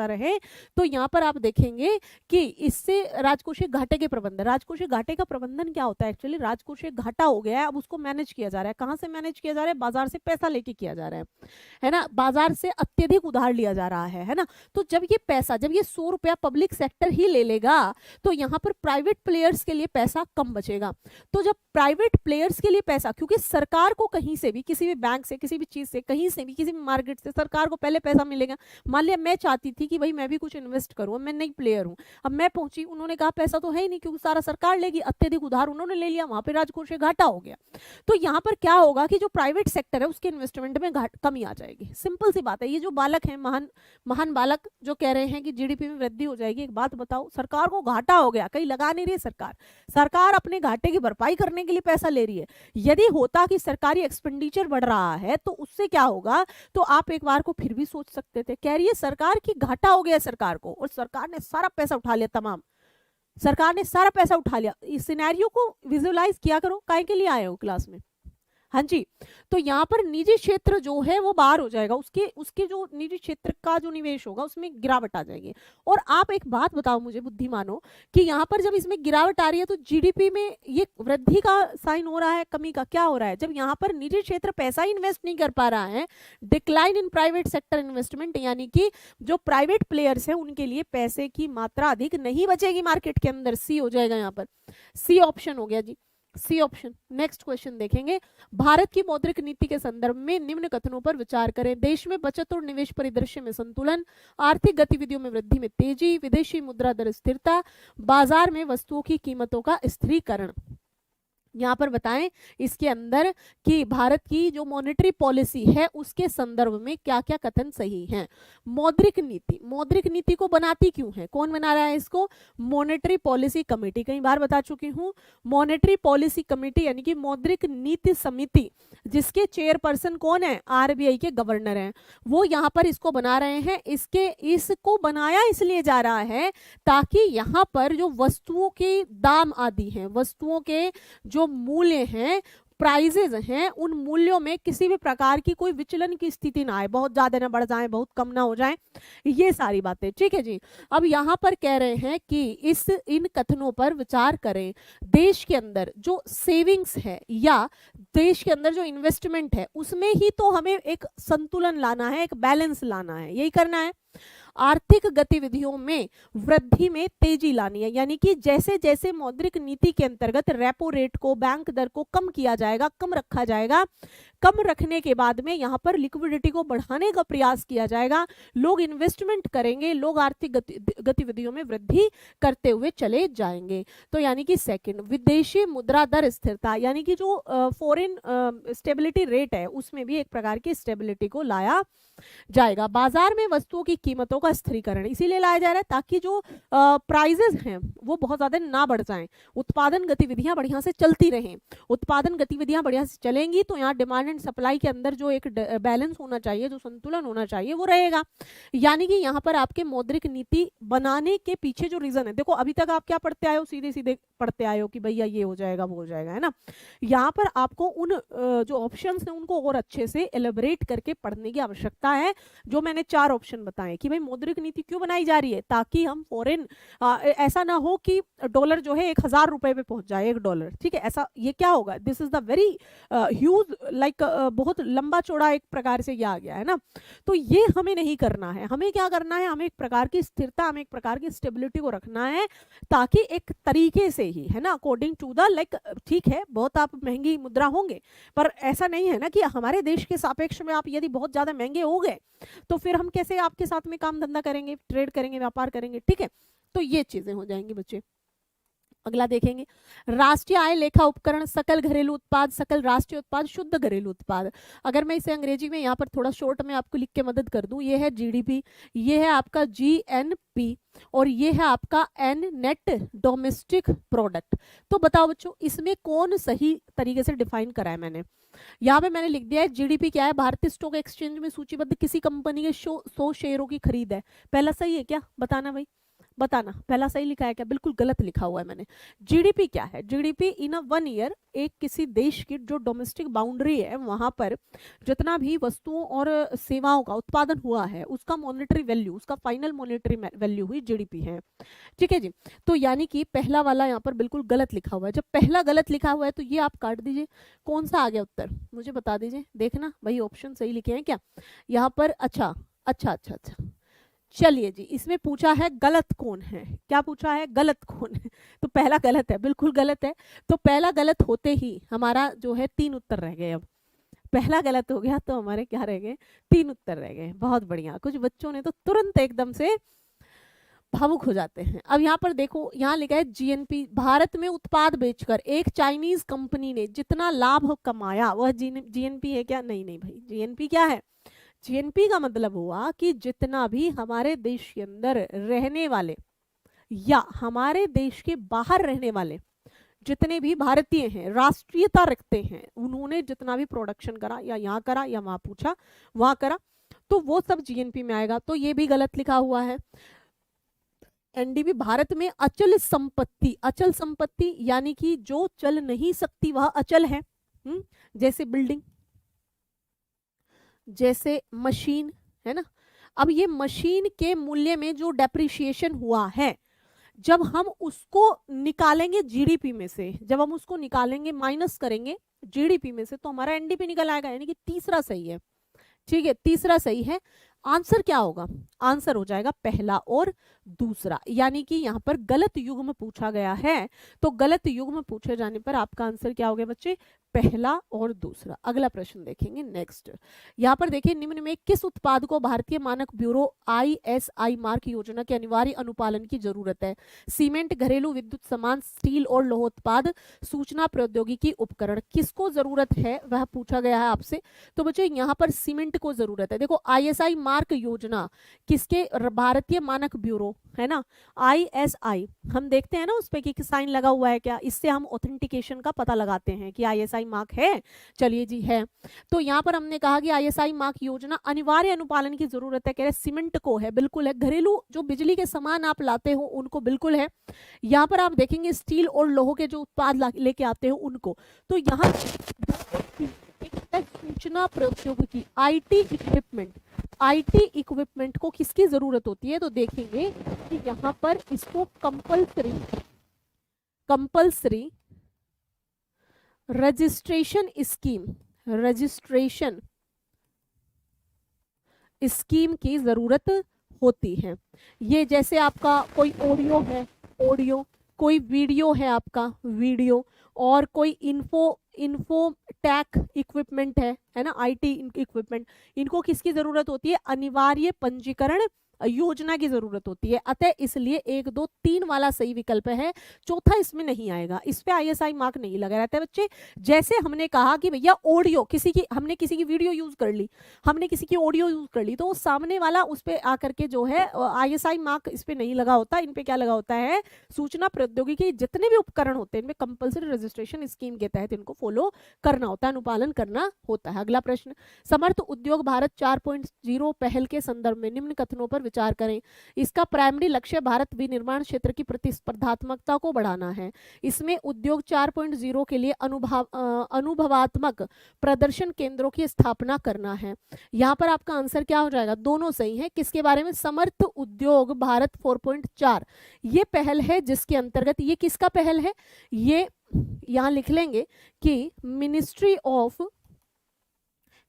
रहे, तो यहाँ पर आप देखेंगे कि इससे राजकोषीय घाटे के प्रबंधन, राजकोषीय घाटे का प्रबंधन क्या होता है, एक्चुअली राजकोषीय घाटा हो गया है, अब उसको मैनेज किया जा रहा है। कहां से मैनेज किया जा रहा है, बाजार से पैसा लेके किया जा रहा है ना, बाजार से अत्यधिक उधार लिया जा रहा है ना। तो जब ये पैसा, जब ये 100 रुपया पब्लिक सेक्टर ही ले लेगा, तो यहाँ पर प्राइवेट प्लेयर्स के लिए पैसा कम बचेगा। तो जब प्राइवेट प्लेयर्स के लिए पैसा, क्योंकि सरकार को कहीं से भी, किसी भी बैंक से, किसी भी चीज से, कहीं से भी, किसी भी मार्केट से सरकार को पहले पैसा मिलेगा। मान लिया मैं चाहती थी कि भाई मैं भी कुछ इन्वेस्ट करूं, मैं नई प्लेयर हूं, अब मैं पहुंची, उन्होंने कहा पैसा तो है ही नहीं क्योंकि सारा सरकार लेगी, अत्यधिक उधार उन्होंने ले लिया, वहां पे राजकोषीय घाटा हो गया। तो यहाँ पर क्या होगा कि जो प्राइवेट सेक्टर है उसके इन्वेस्टमेंट में कमी आ जाएगी। सिंपल सी बात है। ये जो बालक है, महान बालक जो कह रहे हैं कि जीडीपी में वृद्धि हो जाएगी, एक बात बताओ, सरकार को घाटा हो गया, कहीं लगा नहीं रही सरकार अपने घाटे की भरपाई करने के लिए पैसा ले रही है। यदि होता कि सरकारी एक्सपेंडिचर बढ़ रहा है तो उससे क्या होगा, तो आप एक बार को फिर भी सोच सकते थे। कह रही है सरकार की घाटा हो गया सरकार को, और सरकार ने सारा पैसा उठा लिया, सरकार ने सारा पैसा उठा लिया। इस सिनेरियो को विजुअलाइज किया करो, काहे के लिए आए हो क्लास में। हाँ जी। तो यहाँ पर निजी क्षेत्र जो है वो बाहर हो जाएगा, उसके जो निजी क्षेत्र का जो निवेश होगा उसमें गिरावट आ जाएगी। और आप एक बात बताओ मुझे बुद्धिमानो कि यहाँ पर जब इसमें गिरावट आ रही है तो जीडीपी में ये वृद्धि का साइन हो रहा है, कमी का क्या हो रहा है। जब यहाँ पर निजी क्षेत्र पैसा इन्वेस्ट नहीं कर पा रहा है, decline in private sector investment, यानी कि जो प्राइवेट प्लेयर्स हैं उनके लिए पैसे की मात्रा अधिक नहीं बचेगी मार्केट के अंदर। सी हो जाएगा यहाँ पर, सी ऑप्शन हो गया जी, सी ऑप्शन। नेक्स्ट क्वेश्चन देखेंगे। भारत की मौद्रिक नीति के संदर्भ में निम्न कथनों पर विचार करें। देश में बचत और निवेश परिदृश्य में संतुलन, आर्थिक गतिविधियों में वृद्धि में तेजी, विदेशी मुद्रा दर स्थिरता, बाजार में वस्तुओं की कीमतों का स्थिरीकरण। यहाँ पर बताएं इसके अंदर कि भारत की जो मॉनेटरी पॉलिसी है उसके संदर्भ में क्या क्या कथन सही हैं। मौद्रिक नीति को बनाती क्यों है, कौन बना रहा है इसको, मॉनेटरी पॉलिसी कमेटी। कई बार बता चुकी हूँ, मॉनेटरी पॉलिसी कमेटी यानी कि मौद्रिक नीति समिति, जिसके चेयरपर्सन कौन है, आरबीआई के गवर्नर हैं, वो यहाँ पर इसको बना रहे हैं। इसको बनाया इसलिए जा रहा है ताकि यहाँ पर जो वस्तुओं के दाम आदि हैं, वस्तुओं के जो मूल्य हैं, प्राइजेज हैं उन मूल्यों में किसी भी प्रकार की कोई विचलन की स्थिति ना आए, बहुत ज्यादा ना बढ़ जाए, बहुत कम ना हो जाए, ये सारी बातें। ठीक है जी। अब यहाँ पर कह रहे हैं कि इन कथनों पर विचार करें। देश के अंदर जो सेविंग्स है या देश के अंदर जो इन्वेस्टमेंट है उसमें ही तो हमें एक संतुलन लाना है, एक बैलेंस लाना है, यही करना है। आर्थिक गतिविधियों में वृद्धि में तेजी लानी है, यानी कि जैसे जैसे मौद्रिक नीति के अंतर्गत रेपो रेट को, बैंक दर को कम किया जाएगा, कम रखा जाएगा, कम रखने के बाद में यहाँ पर लिक्विडिटी को बढ़ाने का प्रयास किया जाएगा, लोग इन्वेस्टमेंट करेंगे, लोग आर्थिक गतिविधियों में वृद्धि करते हुए चले जाएंगे। तो यानी कि सेकंड, विदेशी मुद्रा दर स्थिरता, यानी कि जो फॉरेन स्टेबिलिटी रेट है उसमें भी एक प्रकार की स्टेबिलिटी को लाया जाएगा। बाजार में वस्तुओं की कीमतों का स्थिरीकरण इसीलिए लाया जा रहा है ताकि जो प्राइजेस हैं वो बहुत ज्यादा ना बढ़ जाएं, उत्पादन गतिविधियां बढ़िया से चलती रहें। उत्पादन गतिविधियां बढ़िया से चलेंगी तो यहाँ डिमांड एंड सप्लाई के अंदर जो एक बैलेंस होना चाहिए, जो संतुलन होना चाहिए वो रहेगा। यानी कि यहाँ पर आपके मौद्रिक नीति बनाने के पीछे जो रीजन है, देखो अभी तक आप क्या पढ़ते आए हो, सीधे सीधे पढ़ते आए हो कि भैया ये हो जाएगा वो हो जाएगा, है ना। यहाँ पर आपको उन जो ऑप्शंस हैं उनको और अच्छे से एलेबोरेट करके पढ़ने की आवश्यकता है। जो मैंने 4 ऑप्शन बताए कि भाई मौद्रिक नीति क्यों बनाई जा रही है, ताकि हम फॉरेन ऐसा ना हो कि डॉलर जो है 1000 रुपए पे पहुंच जाए, $1। ठीक है, ऐसा ये क्या होगा, this is the very huge like बहुत लंबा चौड़ा एक प्रकार से ये आ गया है ना। तो ये हमें नहीं करना है, हमें क्या करना है, हमें एक प्रकार की स्थिरता, हमें एक प्रकार की स्टेबिलिटी को रखना है, ताकि एक तरीके से ही, है ना, अकॉर्डिंग टू द लाइक, ठीक है बहुत आप महंगी मुद्रा होंगे पर ऐसा नहीं है ना कि हमारे देश के सापेक्ष में आप यदि बहुत ज्यादा महंगे हो गए तो फिर हम कैसे आपके साथ में काम धंधा करेंगे, ट्रेड करेंगे, व्यापार करेंगे। ठीक है, तो ये चीजें हो जाएंगी बच्चे। अगला देखेंगे, राष्ट्रीय आय लेखा उपकरण, सकल घरेलू उत्पाद, सकल राष्ट्रीय उत्पाद, शुद्ध घरेलू उत्पाद। अगर मैं इसे अंग्रेजी में यहाँ पर थोड़ा शॉर्ट में आपको लिख के मदद कर दूं, ये है जीडीपी, ये है आपका जीएनपी और ये है आपका एन नेट डोमेस्टिक प्रोडक्ट। तो बताओ बच्चों इसमें कौन सही तरीके से डिफाइन करा है मैंने। यहाँ पे मैंने लिख दिया है जीडीपी क्या है, भारतीय स्टॉक एक्सचेंज में सूचीबद्ध किसी कंपनी के 100 शेयरों की खरीद है। पहला सही है क्या, बताना भाई, बताना पहला सही लिखा है क्या, बिल्कुल गलत लिखा हुआ है मैंने। जीडीपी क्या है, जीडीपी इन अ 1 ईयर एक किसी देश की जो डोमेस्टिक बाउंड्री है वहां पर जितना भी वस्तुओं और सेवाओं का उत्पादन हुआ है उसका मॉनेटरी वैल्यू, उसका फाइनल मॉनेटरी वैल्यू हुई जीडीपी है। ठीक है जी, तो यानी कि पहला वाला यहाँ पर बिल्कुल गलत लिखा हुआ है। जब पहला गलत लिखा हुआ है तो ये आप काट दीजिए। कौन सा आ गया उत्तर मुझे बता दीजिए, देखना भाई ऑप्शन सही लिखे हैं क्या यहाँ पर। अच्छा अच्छा अच्छा अच्छा, चलिए जी, इसमें पूछा है गलत कौन है, क्या पूछा है, गलत कौन है, तो पहला गलत है, बिल्कुल गलत है। तो पहला गलत होते ही हमारा जो है 3 उत्तर रह गए। अब पहला गलत हो गया तो हमारे क्या रह गए, 3 उत्तर रह गए। बहुत बढ़िया, कुछ बच्चों ने तो तुरंत एकदम से भावुक हो जाते हैं। अब यहाँ पर देखो, यहाँ लिखा है जीएनपी, भारत में उत्पाद बेचकर एक चाइनीज कंपनी ने जितना लाभ कमाया वह जीएनपी है क्या, नहीं नहीं भाई, जीएनपी क्या है, जीएनपी का मतलब हुआ कि जितना भी हमारे देश के अंदर रहने वाले या हमारे देश के बाहर रहने वाले जितने भी भारतीय हैं, राष्ट्रीयता रखते हैं, उन्होंने जितना भी प्रोडक्शन करा या यहाँ करा या वहां पूछा वहां करा, तो वो सब जीएनपी में आएगा। तो ये भी गलत लिखा हुआ है। एनडीबी, भारत में अचल संपत्ति, अचल संपत्ति यानी कि जो चल नहीं सकती वह अचल है, जैसे बिल्डिंग, जैसे मशीन, है ना। अब ये मशीन के मूल्य में जो डेप्रिसिएशन हुआ है, जब हम उसको निकालेंगे जीडीपी में से, जब हम उसको निकालेंगे माइनस करेंगे जीडीपी में से, तो हमारा एनडीपी निकल आएगा, यानी कि तीसरा सही है। ठीक है, तीसरा सही है। आंसर क्या होगा, आंसर हो जाएगा पहला और दूसरा, यानी कि यहाँ पर गलत युग्म पूछा गया है, तो गलत युग्म पूछे जाने पर आपका आंसर क्या हो गया बच्चे, पहला और दूसरा। अगला प्रश्न देखेंगे नेक्स्ट। यहाँ पर देखिए, निम्न में किस उत्पाद को भारतीय मानक ब्यूरो आईएसआई मार्क योजना के अनिवार्य अनुपालन की जरूरत है। सीमेंट, घरेलू विद्युत सामान, स्टील और लौह उत्पाद, सूचना प्रौद्योगिकी उपकरण, किसको जरूरत है वह पूछा गया है आपसे। तो बच्चे यहाँ पर सीमेंट को जरूरत है। देखो आईएसआई मार्क योजना किसके, भारतीय मानक ब्यूरो, है ना, आईएसआई, हम देखते हैं ना उस पे कि साइन लगा हुआ है क्या, इससे हम ऑथेंटिकेशन का पता लगाते हैं कि आईएसआई ISI मार्क है? चलिए जी है। तो यहाँ पर हमने कहा कि ISI मार्क योजना अनिवार्य अनुपालन की जरूरत है, कह रहे सीमेंट को है, बिल्कुल है। घरेलू जो बिजली के सामान आप लाते हो उनको बिल्कुल है। यहाँ पर आप देखेंगे स्टील और लोहो के जो उत्पाद लेके आते हो उनको। तो यहाँ सूचना प्रौद्योगिकी आईटी इक्विपमेंट को किसकी जरूरत होती है? तो देखेंगे कि यहाँ पर इसको कंपल्सरी रजिस्ट्रेशन स्कीम की जरूरत होती है। ये जैसे आपका कोई ऑडियो, कोई वीडियो है आपका वीडियो, और कोई इन्फो टैक इक्विपमेंट है ना, आईटी इक्विपमेंट, इनको किसकी जरूरत होती है? अनिवार्य पंजीकरण योजना की जरूरत होती है। अतः इसलिए 1, 2, 3 वाला सही विकल्प है, चौथा इसमें नहीं आएगा, इस पे ISI मार्क नहीं लगा रहता है बच्चे। जैसे हमने कहा कि भैया ऑडियो हमने किसी की वीडियो यूज कर ली, हमने किसी की ऑडियो यूज कर ली, तो वो सामने वाला उस पे आकर के जो है ISI मार्क इस पे नहीं लगा होता, इन पे क्या लगा होता है? सूचना प्रौद्योगिकी जितने भी उपकरण होते हैं इनमें कंपल्सरी रजिस्ट्रेशन स्कीम के तहत इनको फॉलो करना होता है, अनुपालन करना होता है। अगला प्रश्न, समर्थ उद्योग भारत 4.0 पहल के संदर्भ में निम्न कथनों पर विचार करें। इसका प्राइमरी लक्ष्य भारत विनिर्माण क्षेत्र की प्रतिस्पर्धात्मकता को बढ़ाना है। इसमें उद्योग 4.0 के लिए अनुभवात्मक प्रदर्शन केंद्रों की स्थापना करना है। यहाँ पर आपका आंसर क्या हो जाएगा? दोनों सही है। किसके बारे में? समर्थ उद्योग भारत 4.4 ये पहल है, जिसके अंतर्गत ये किसका पहल है? ये यहाँ लिख लेंगे कि मिनिस्ट्री ऑफ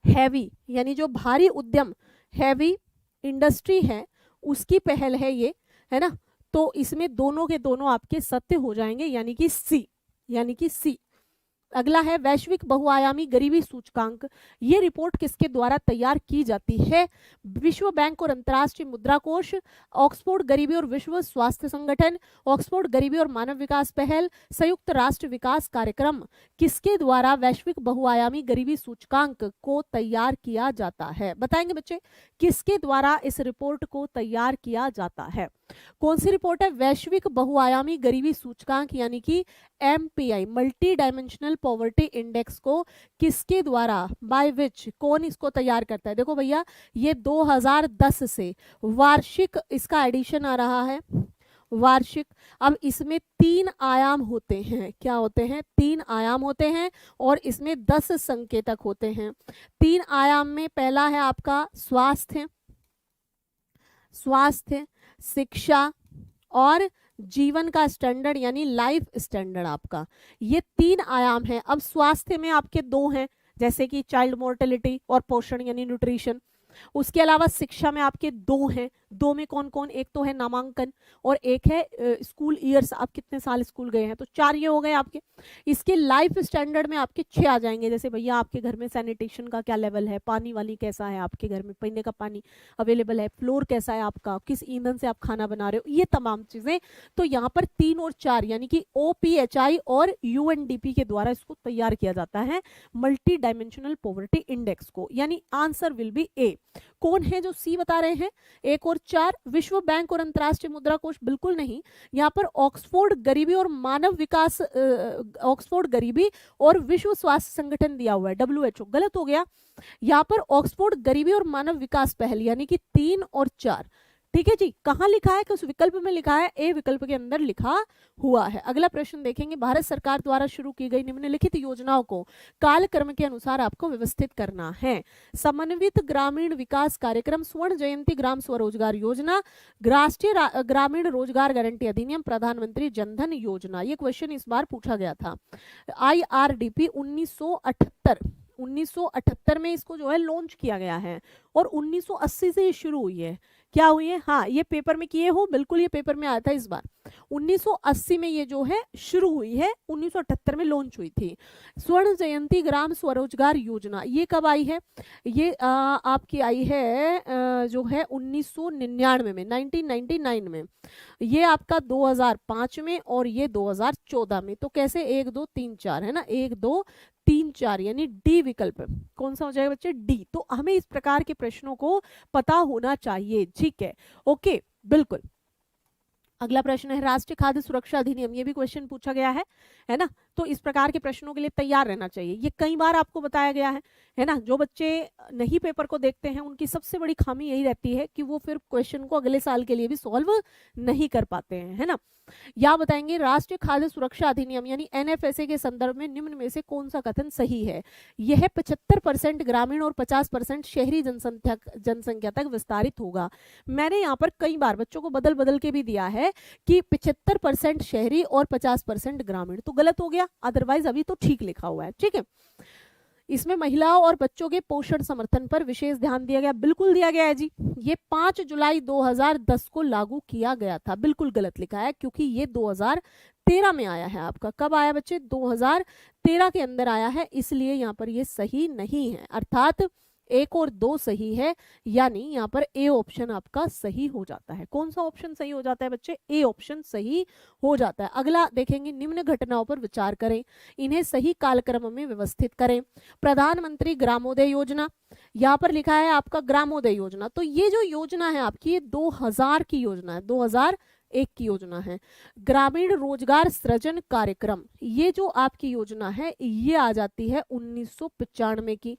हैवी, यानी जो भारी उद्यम हैवी इंडस्ट्री है उसकी पहल है ये, है ना। तो इसमें दोनों के दोनों आपके सत्य हो जाएंगे, यानी कि सी। अगला है वैश्विक बहुआयामी गरीबी सूचकांक। ये रिपोर्ट किसके द्वारा तैयार की जाती है? विश्व बैंक और अंतर्राष्ट्रीय मुद्रा कोष, ऑक्सफोर्ड गरीबी और विश्व स्वास्थ्य संगठन, ऑक्सफोर्ड गरीबी और मानव विकास पहल, संयुक्त राष्ट्र विकास कार्यक्रम। किसके द्वारा वैश्विक बहुआयामी गरीबी सूचकांक को तैयार किया जाता है? बताएंगे बच्चे, किसके द्वारा इस रिपोर्ट को तैयार किया जाता है? कौन सी रिपोर्ट है? वैश्विक बहुआयामी गरीबी सूचकांक, यानी कि MPI, multi dimensional poverty index को किसके द्वारा, बाय विच, कौन इसको तैयार करता है? देखो भैया, ये 2010 से वार्षिक इसका एडिशन आ रहा है, वार्षिक। अब इसमें 3 आयाम होते हैं। क्या होते हैं? 3 आयाम होते हैं, और इसमें 10 संकेतक होते हैं। 3 आयाम में पहला है आपका स्वास्थ्य, शिक्षा और जीवन का स्टैंडर्ड, यानी लाइफ स्टैंडर्ड आपका। ये 3 आयाम है। अब स्वास्थ्य में आपके 2 हैं, जैसे कि चाइल्ड मोर्टेलिटी और पोषण यानी न्यूट्रिशन। उसके अलावा शिक्षा में आपके 2 हैं। 2 में कौन कौन? एक तो है नामांकन और एक है स्कूल ईयर्स, आप कितने साल स्कूल गए हैं, तो 4 ये हो गए आपके। इसके लाइफ स्टैंडर्ड में आपके 6 आ जाएंगे, जैसे भैया आपके घर में सैनिटेशन का क्या लेवल है, पानी वाली कैसा है आपके घर में, पीने का पानी अवेलेबल है, फ्लोर कैसा है आपका, किस ईंधन से आप खाना बना रहे हो, ये तमाम चीजें। तो यहाँ पर 3 और 4 यानी कि OPHI और UNDP के द्वारा इसको तैयार किया जाता है, मल्टी डायमेंशनल पॉवर्टी इंडेक्स को, यानी आंसर विल बी ए। कौन है जो सी बता रहे हैं? 1 और 4 विश्व बैंक और अंतर्राष्ट्रीय मुद्रा कोष बिल्कुल नहीं। यहाँ पर ऑक्सफोर्ड गरीबी और मानव विकास, ऑक्सफोर्ड गरीबी और विश्व स्वास्थ्य संगठन दिया हुआ है, WHO, गलत हो गया। यहाँ पर ऑक्सफोर्ड गरीबी और मानव विकास पहल, यानी कि 3 और 4। ठीक है जी, कहाँ लिखा है? किस विकल्प में लिखा है? ए विकल्प के अंदर लिखा हुआ है। अगला प्रश्न देखेंगे, भारत सरकार द्वारा शुरू की गई निम्नलिखित योजनाओं को कालक्रम के अनुसार आपको व्यवस्थित करना है। समन्वित ग्रामीण विकास कार्यक्रम, स्वर्ण जयंती ग्राम स्वरोजगार योजना, राष्ट्रीय ग्रामीण रोजगार गारंटी अधिनियम, प्रधानमंत्री जनधन योजना। ये क्वेश्चन इस बार पूछा गया था। IRDP 1978 में इसको जो है लॉन्च किया गया है, और 1980 से ये शुरू हुई है। क्या हुई है? हाँ, ये पेपर में किए हो, बिल्कुल ये पेपर में आया था इस बार। 1980 में ये जो है शुरू हुई है, 1978 में लॉन्च हुई थी। स्वर्ण जयंती ग्राम स्वरोजगार योजना ये कब आई है? ये आपकी आई है जो है 1999 में, 1999 में। ये आपका 2005 में और ये 2014 में। तो कैसे 1 2 3 4 है ना, 1 2 3 4, यानी डी विकल्प कौन सा हो जाएगा बच्चे? डी। तो हमें इस प्रकार के प्रश्नों को पता होना चाहिए। ठीक है, ओके, बिल्कुल। अगला प्रश्न है राष्ट्रीय खाद्य सुरक्षा अधिनियम, ये भी क्वेश्चन पूछा गया है ना। तो इस प्रकार के प्रश्नों के लिए तैयार रहना चाहिए, ये कई बार आपको बताया गया है ना। जो बच्चे नहीं पेपर को देखते हैं उनकी सबसे बड़ी खामी यही रहती है कि वो फिर क्वेश्चन को अगले साल के लिए भी सॉल्व नहीं कर पाते हैं, है ना। या बताएंगे राष्ट्रीय खाद्य सुरक्षा अधिनियम यानी एनएफएसए के संदर्भ में निम्न में से कौन सा कथन सही है। यह 75% ग्रामीण और 50% शहरी जनसंख्या तक विस्तारित होगा। मैंने यहाँ पर कई बार बच्चों को बदल बदल के भी दिया है कि 75% शहरी और 50% ग्रामीण, तो गलत हो गया, अदरवाइज अभी तो ठीक लिखा हुआ है, ठीक है। इसमें महिलाओं और बच्चों के पोषण समर्थन पर विशेष ध्यान दिया गया, बिल्कुल दिया गया है जी। ये 5 जुलाई 2010 को लागू किया गया था, बिल्कुल गलत लिखा है क्योंकि ये 2013 में आया है। आपका कब आया बच्चे, 2013 के अंदर आया है, इसलिए यहाँ पर ये सही नहीं है, अर्थात 1 और 2 सही है, यानी यहाँ पर ए ऑप्शन आपका सही हो जाता है। कौन सा ऑप्शन सही हो जाता है बच्चे, ए ऑप्शन सही हो जाता है। अगला देखेंगे निम्न घटनाओं पर विचार करें, इन्हें सही कालक्रम में व्यवस्थित करें। प्रधानमंत्री ग्रामोदय योजना, यहाँ पर लिखा है आपका ग्रामोदय योजना, तो ये जो योजना है आपकी ये 2000 की योजना है, 2001 की योजना है। ग्रामीण रोजगार सृजन कार्यक्रम, ये जो आपकी योजना है ये आ जाती है 1995 की।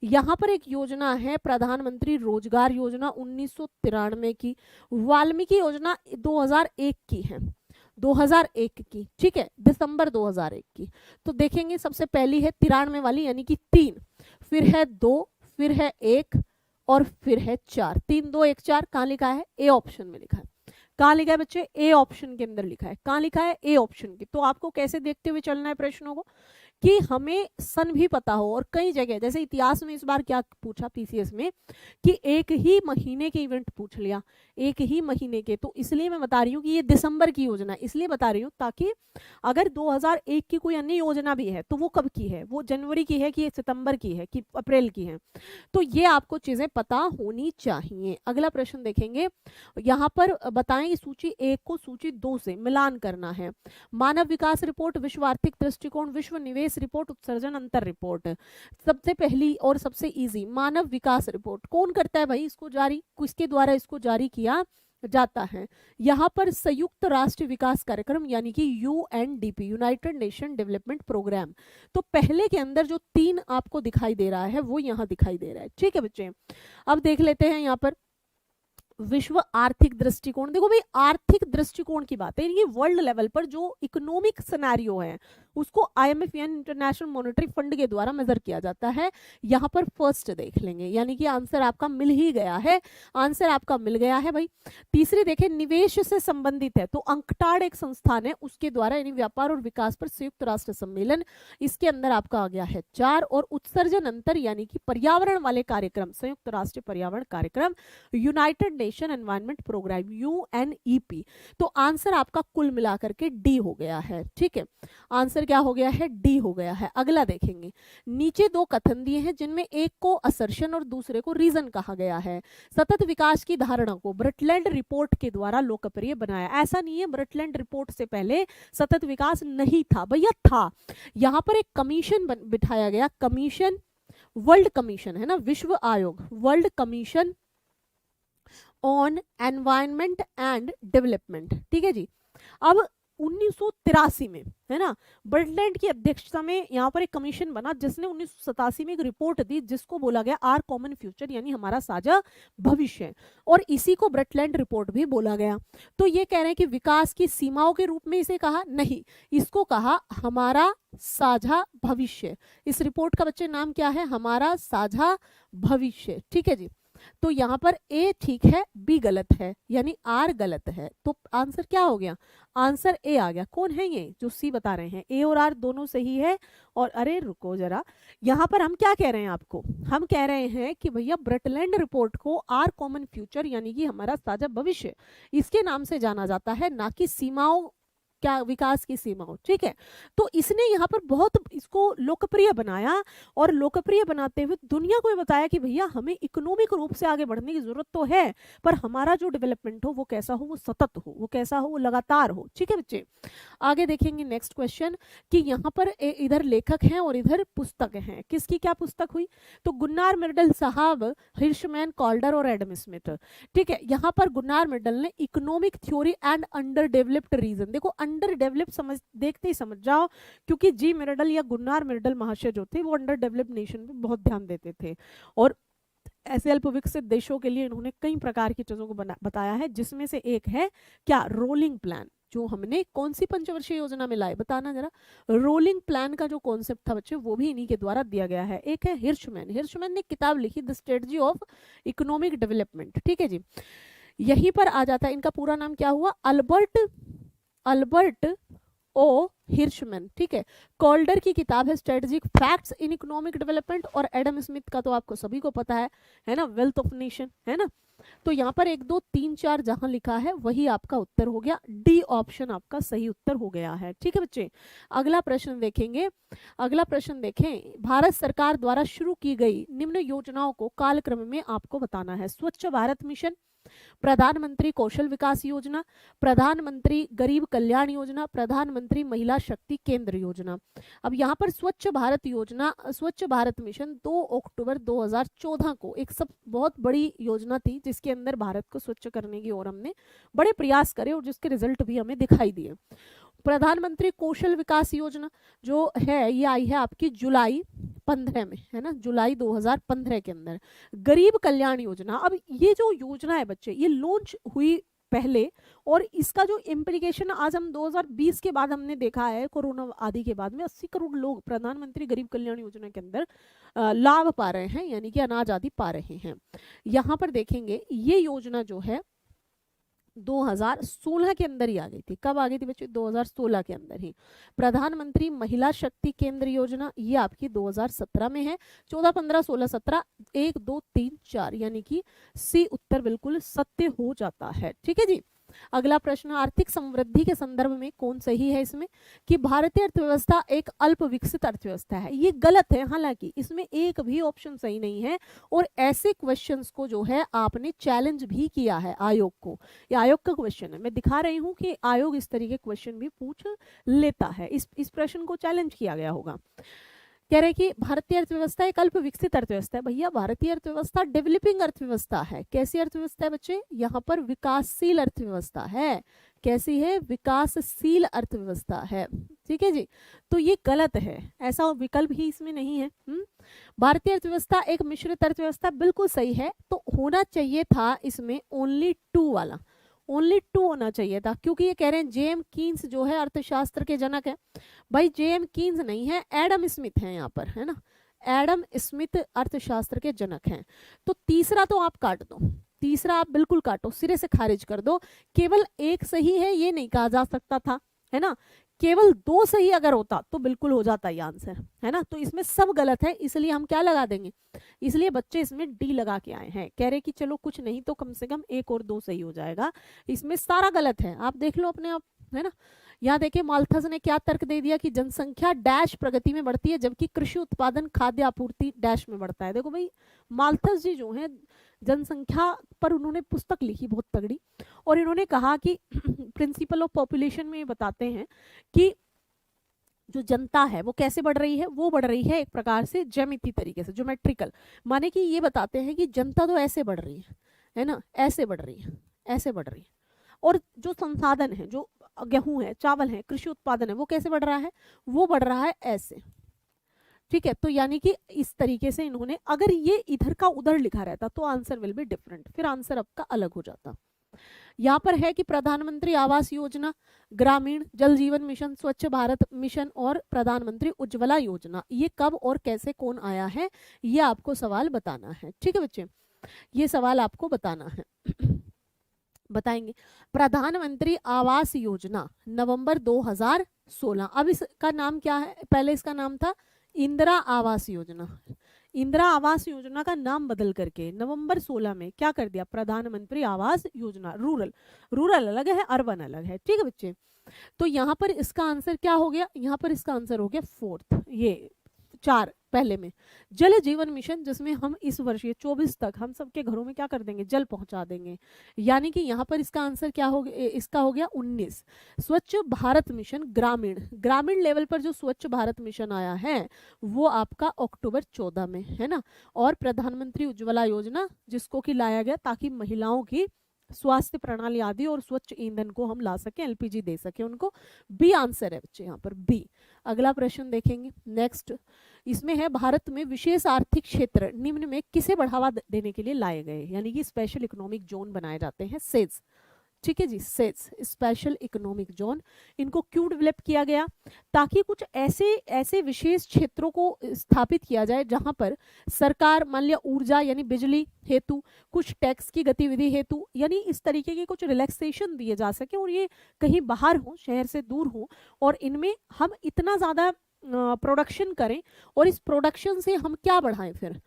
यहाँ पर एक योजना है प्रधानमंत्री रोजगार योजना 1993 की। वाल्मीकि योजना 2001 की है, 2001 की, ठीक है, दिसंबर 2001 की। तो देखेंगे सबसे पहली है 93 वाली यानी कि 3, फिर है 2, फिर है 1 और फिर है 4। 3 2 1 4 कहाँ लिखा है, ए ऑप्शन में लिखा है। कहाँ लिखा है बच्चे, ए ऑप्शन के अंदर लिखा है। कहाँ लिखा है, ए ऑप्शन की। तो आपको कैसे देखते हुए चलना है प्रश्नों को कि हमें सन भी पता हो। और कई जगह जैसे इतिहास में इस बार क्या पूछा पीसीएस में कि एक ही महीने के इवेंट पूछ लिया, एक ही महीने के, तो इसलिए मैं बता रही हूँ कि ये दिसंबर की योजना है, इसलिए बता रही हूँ ताकि अगर 2001 की कोई अन्य योजना भी है तो वो कब की है, वो जनवरी की है कि सितंबर की है कि अप्रैल की है, तो ये आपको चीजें पता होनी चाहिए। अगला प्रश्न देखेंगे, यहाँ पर बताएं सूची 1 को सूची 2 से मिलान करना है। मानव विकास रिपोर्ट, विश्व आर्थिक दृष्टिकोण, विश्व निवेश रिपोर्ट, उत्सर्जन अंतर रिपोर्ट। सबसे पहली और सबसे इजी मानव विकास रिपोर्ट कौन करता है भाई, इसको जारी, किसके द्वारा इसको जारी किया जाता है। यहाँ पर संयुक्त राष्ट्र विकास कार्यक्रम यानी कि UNDP, United Nation Development Programme. तो पहले के अंदर जो 3 आपको दिखाई दे रहा है वो यहाँ दिखाई दे रहा है, ठीक है बच्चे। अब देख लेते हैं यहाँ पर विश्व आर्थिक दृष्टिकोण। देखो भाई आर्थिक दृष्टिकोण की बात है, ये वर्ल्ड लेवल पर जो इकोनॉमिक सिनेरियो है उसको आईएमएफ यानी इंटरनेशनल मॉनेटरी फंड के द्वारा मेजर किया जाता है। यहाँ पर फर्स्ट देख लेंगे, यानी कि आंसर आपका मिल ही गया है, आंसर आपका मिल गया है भाई। तीसरी देखें निवेश से संबंधित है, तो अंकटाड एक संस्थान है उसके द्वारा यानी व्यापार और विकास पर संयुक्त राष्ट्र सम्मेलन, इसके अंदर आपका आ गया है 4। और उत्सर्जन अंतर यानी कि पर्यावरण वाले कार्यक्रम, संयुक्त राष्ट्र पर्यावरण कार्यक्रम, United Nation Environment Programme UNEP. तो आंसर आपका कुल मिलाकर के डी हो गया है, ठीक है, आंसर क्या हो गया है, डी हो गया है। अगला देखेंगे, नीचे 2 कथन दिए हैं जिनमें एक को असर्शन और दूसरे को रीजन कहा गया है। सतत विकास की धारणा को ब्रटलैंड रिपोर्ट के द्वारा लोकप्रिय बनाया। ऐसा नहीं है ब्रटलैंड रिपोर्ट से पहले सतत विकास नहीं था, भैया था। यहाँ पर एक कमीशन बिठाया गया, कमीशन, वर्ल्ड कमीशन है ना, विश्व आयोग, world commission on environment and development, ठीक है जी। अब 1983 में है ना ब्रटलैंड की अध्यक्षता में यहाँ पर एक कमीशन बना जिसने 1987 में एक रिपोर्ट दी जिसको बोला गया आर कॉमन फ्यूचर यानी हमारा साझा भविष्य, और इसी को ब्रटलैंड रिपोर्ट भी बोला गया। तो ये कह रहे हैं कि विकास की सीमाओं के रूप में इसे कहा नहीं, इसको कहा हमारा साझा भविष्य। इस रिपोर्ट का बच्चे नाम क्या है, हमारा साझा भविष्य, ठीक है जी। तो यहाँ पर ए ठीक है, बी गलत है, यानी आर गलत है। तो आंसर क्या हो गया, आंसर ए आ गया। कौन है ये जो सी बता रहे हैं, ए और आर दोनों सही है। और अरे रुको जरा, यहाँ पर हम क्या कह रहे हैं आपको, हम कह रहे हैं कि भैया ब्रटलैंड रिपोर्ट को आर कॉमन फ्यूचर यानी कि हमारा साझा भविष्य इसके नाम से जाना जाता है, ना कि सीमाओं क्या विकास की सीमा हो, ठीक है। तो इसने यहाँ पर बहुत इसको लोकप्रिय बनाया और लोकप्रिय बनाते हुए दुनिया को ये बताया कि भैया हमें इकोनॉमिक रूप से आगे बढ़ने की जरूरत तो है, पर हमारा जो डेवलपमेंट हो वो कैसा हो, वो सतत हो, वो कैसा हो, वो लगातार हो, ठीक है बच्चे। आगे देखेंगे नेक्स्ट क्वेश्चन कि यहाँ पर इधर लेखक हैं और इधर पुस्तक हैं, किसकी क्या पुस्तक हुई, तो गुन्नार मिर्डल साहब, हिर्शमैन, कॉल्डर और एडम स्मिथ, ठीक है। यहाँ पर गुन्नार मिर्डल ने economic theory and under developed region, देखो अंडर डेवलप समझ देखते ही समझ जाओ, क्योंकि जी मिर्डल या गुन्नार मिर्डल महाशय जो थे वो अंडर डेवलप्ड नेशन पे बहुत ध्यान देते थे और ऐसे अल्प विकसित देशों के लिए इन्होंने कई प्रकार की चीजों को बताया है, जिसमें से एक है क्या, रोलिंग प्लान, जो हमने कौन सी पंचवर्षीय योजना में लाए, बताना जरा। रोलिंग प्लान का जो कॉन्सेप्ट था बच्चे वो भी इन्हीं के द्वारा दिया गया है। एक है हिर्शमैन, हिर्शमैन ने किताब लिखी the strategy of economic development, ठीक है जी। यहीं पर आ जाता है, इनका पूरा नाम क्या हुआ, अल्बर्ट ओ हिर्शमैन, ठीक है। कॉल्डर की किताब है strategic facts in economic development, और एडम स्मिथ का तो आपको सभी को पता है ना, वेल्थ ऑफ नेशन, है ना। तो यहाँ पर 1 2 3 4 जहां लिखा है वही आपका उत्तर हो गया, डी ऑप्शन आपका सही उत्तर हो गया है, ठीक है बच्चे। अगला प्रश्न देखेंगे, अगला प्रश्न देखें, भारत सरकार द्वारा शुरू की गई निम्न योजनाओं को कालक्रम में आपको बताना है। स्वच्छ भारत मिशन, प्रधानमंत्री कौशल विकास योजना, प्रधानमंत्री गरीब कल्याण योजना, प्रधानमंत्री महिला शक्ति केंद्र योजना। अब यहाँ पर स्वच्छ भारत योजना, स्वच्छ भारत मिशन 2 अक्टूबर 2014 को एक सब बहुत बड़ी योजना थी, जिसके अंदर भारत को स्वच्छ करने की ओर हमने बड़े प्रयास करे और जिसके रिजल्ट भी हमें दिखाई दिए। प्रधानमंत्री कौशल विकास योजना जो है ये आई है आपकी जुलाई 15 में, है ना, जुलाई 2015 के अंदर। गरीब कल्याण योजना, अब ये जो योजना है बच्चे ये लॉन्च हुई पहले, और इसका जो इम्प्लीकेशन आज हम 2020 के बाद हमने देखा है, कोरोना आदि के बाद में 80 करोड़ लोग प्रधानमंत्री गरीब कल्याण योजना के अंदर लाभ पा रहे हैं, यानी कि अनाज आदि पा रहे हैं। यहाँ पर देखेंगे ये योजना जो है 2016 के अंदर ही आ गई थी। कब आ गई थी बच्चे, 2016 के अंदर ही। प्रधानमंत्री महिला शक्ति केंद्र योजना ये आपकी 2017 में है। 14 15 16 17 1 2 3 4 यानी कि सी उत्तर बिल्कुल सत्य हो जाता है, ठीक है जी। अगला प्रश्न, आर्थिक समृद्धि के संदर्भ में कौन सही है इसमें, कि भारतीय अर्थव्यवस्था एक अल्प विकसित अर्थव्यवस्था है, ये गलत है, हालांकि इसमें एक भी ऑप्शन सही नहीं है। और ऐसे क्वेश्चंस को जो है आपने चैलेंज भी किया है आयोग को, ये आयोग का क्वेश्चन है, मैं दिखा रही हूँ कि आयोग इस तरीके क्वेश्चन भी पूछ लेता है, इस प्रश्न को चैलेंज किया गया होगा। कह रहे कि भारतीय अर्थव्यवस्था एक अल्प विकसित अर्थव्यवस्था है, भैया भारतीय अर्थव्यवस्था डेवलपिंग अर्थव्यवस्था है। कैसी अर्थव्यवस्था है बच्चे, यहाँ पर विकासशील अर्थव्यवस्था है। कैसी है, विकासशील अर्थव्यवस्था है, ठीक है जी। तो ये गलत है, ऐसा विकल्प ही इसमें नहीं है। भारतीय अर्थव्यवस्था एक मिश्रित अर्थव्यवस्था, बिल्कुल सही है। तो होना चाहिए था इसमें ओनली 2 वाला, ओनली 2 होना चाहिए था, क्योंकि ये कह रहे हैं जेएम कीन्स जो है अर्थशास्त्र के जनक है। भाई जेएम कीन्स नहीं है, एडम स्मिथ है यहाँ पर, है ना, एडम स्मिथ अर्थशास्त्र के जनक हैं। तो तीसरा तो आप काट दो, तीसरा आप बिल्कुल काटो, सिरे से खारिज कर दो। केवल एक सही है ये नहीं कहा जा सकता था, है ना, केवल 2 सही अगर होता तो बिल्कुल हो जाता ये आंसर, है ना। तो इसमें सब गलत है, इसलिए हम क्या लगा देंगे, इसलिए बच्चे इसमें डी लगा के आए हैं। कह रहे कि चलो कुछ नहीं तो कम से कम 1 और 2 सही हो जाएगा, इसमें सारा गलत है, आप देख लो अपने आप, है ना। यहाँ देखिए माल्थस ने क्या तर्क दे दिया कि जनसंख्या डैश प्रगति में बढ़ती है, जबकि कृषि उत्पादन खाद्य आपूर्ति डैश में बढ़ता है। देखो भाई माल्थस जी जो है जनसंख्या पर उन्होंने पुस्तक लिखी बहुत तगड़ी, और इन्होंने कहा कि प्रिंसिपल ऑफ पॉपुलेशन में बताते हैं कि जो जनता है वो कैसे बढ़ रही है, वो बढ़ रही है एक प्रकार से ज्यामितीय तरीके से, ज्योमेट्रिकल, माने कि ये बताते हैं कि जनता तो ऐसे बढ़ रही है ना, ऐसे बढ़ रही है, ऐसे बढ़ रही है, और जो संसाधन है, जो गेहूं है, चावल है, कृषि उत्पादन है, वो कैसे बढ़ रहा है, वो बढ़ रहा है ऐसे, ठीक है। तो यानी कि इस तरीके से इन्होंने, अगर ये इधर का उधर लिखा रहता तो आंसर विल बी डिफरेंट, फिर आंसर आपका अलग हो जाता। यहाँ पर है कि प्रधानमंत्री आवास योजना, ग्रामीण जल जीवन मिशन, स्वच्छ भारत मिशन और प्रधानमंत्री उज्ज्वला योजना, ये कब और कैसे कौन आया है, ये आपको सवाल बताना है, ठीक है बच्चे, ये सवाल आपको बताना है। बताएंगे। प्रधानमंत्री आवास योजना नवंबर 2016, अब इसका नाम क्या है, पहले इसका नाम था इंदिरा आवास योजना, इंदिरा आवास योजना का नाम बदल करके नवंबर 16 में क्या कर दिया, प्रधानमंत्री आवास योजना। रूरल, रूरल अलग है, अर्बन अलग है, ठीक है बच्चे। तो यहाँ पर इसका आंसर क्या हो गया, यहाँ पर इसका आंसर हो गया फोर्थ, ये 4 पहले में। जल जीवन मिशन, जिसमें हम इस वर्ष ये 24 तक हम सबके घरों में क्या कर देंगे, जल पहुंचा देंगे, यानी कि यहाँ पर इसका आंसर क्या हो गया, इसका हो गया 19। स्वच्छ भारत मिशन ग्रामीण, ग्रामीण लेवल पर जो स्वच्छ भारत मिशन आया है वो आपका अक्टूबर 14 में है ना। और प्रधानमंत्री उज्ज्वला योजना, जिसको कि लाया गया ताकि महिलाओं की स्वास्थ्य प्रणाली आदि और स्वच्छ ईंधन को हम ला सके, एलपीजी दे सके उनको। बी आंसर है बच्चे यहाँ पर, बी। अगला प्रश्न देखेंगे नेक्स्ट, इसमें है भारत में विशेष आर्थिक क्षेत्र निम्न में किसे बढ़ावा देने के लिए लाए गए, यानी कि स्पेशल इकोनॉमिक जोन बनाए जाते हैं, सेज, ठीक है जी, सेज स्पेशल इकोनॉमिक जोन। इनको क्यों डेवलप किया गया, ताकि कुछ ऐसे विशेष क्षेत्रों को स्थापित किया जाए जहां पर सरकार मान लिया ऊर्जा यानी बिजली हेतु, कुछ टैक्स की गतिविधि हेतु, यानी इस तरीके के कुछ रिलैक्सेशन दिए जा सके और ये कहीं बाहर हो, शहर से दूर हो, और इनमें हम इतना ज्यादा प्रोडक्शन करें, और इस प्रोडक्शन से हम क्या बढ़ाएं, फिर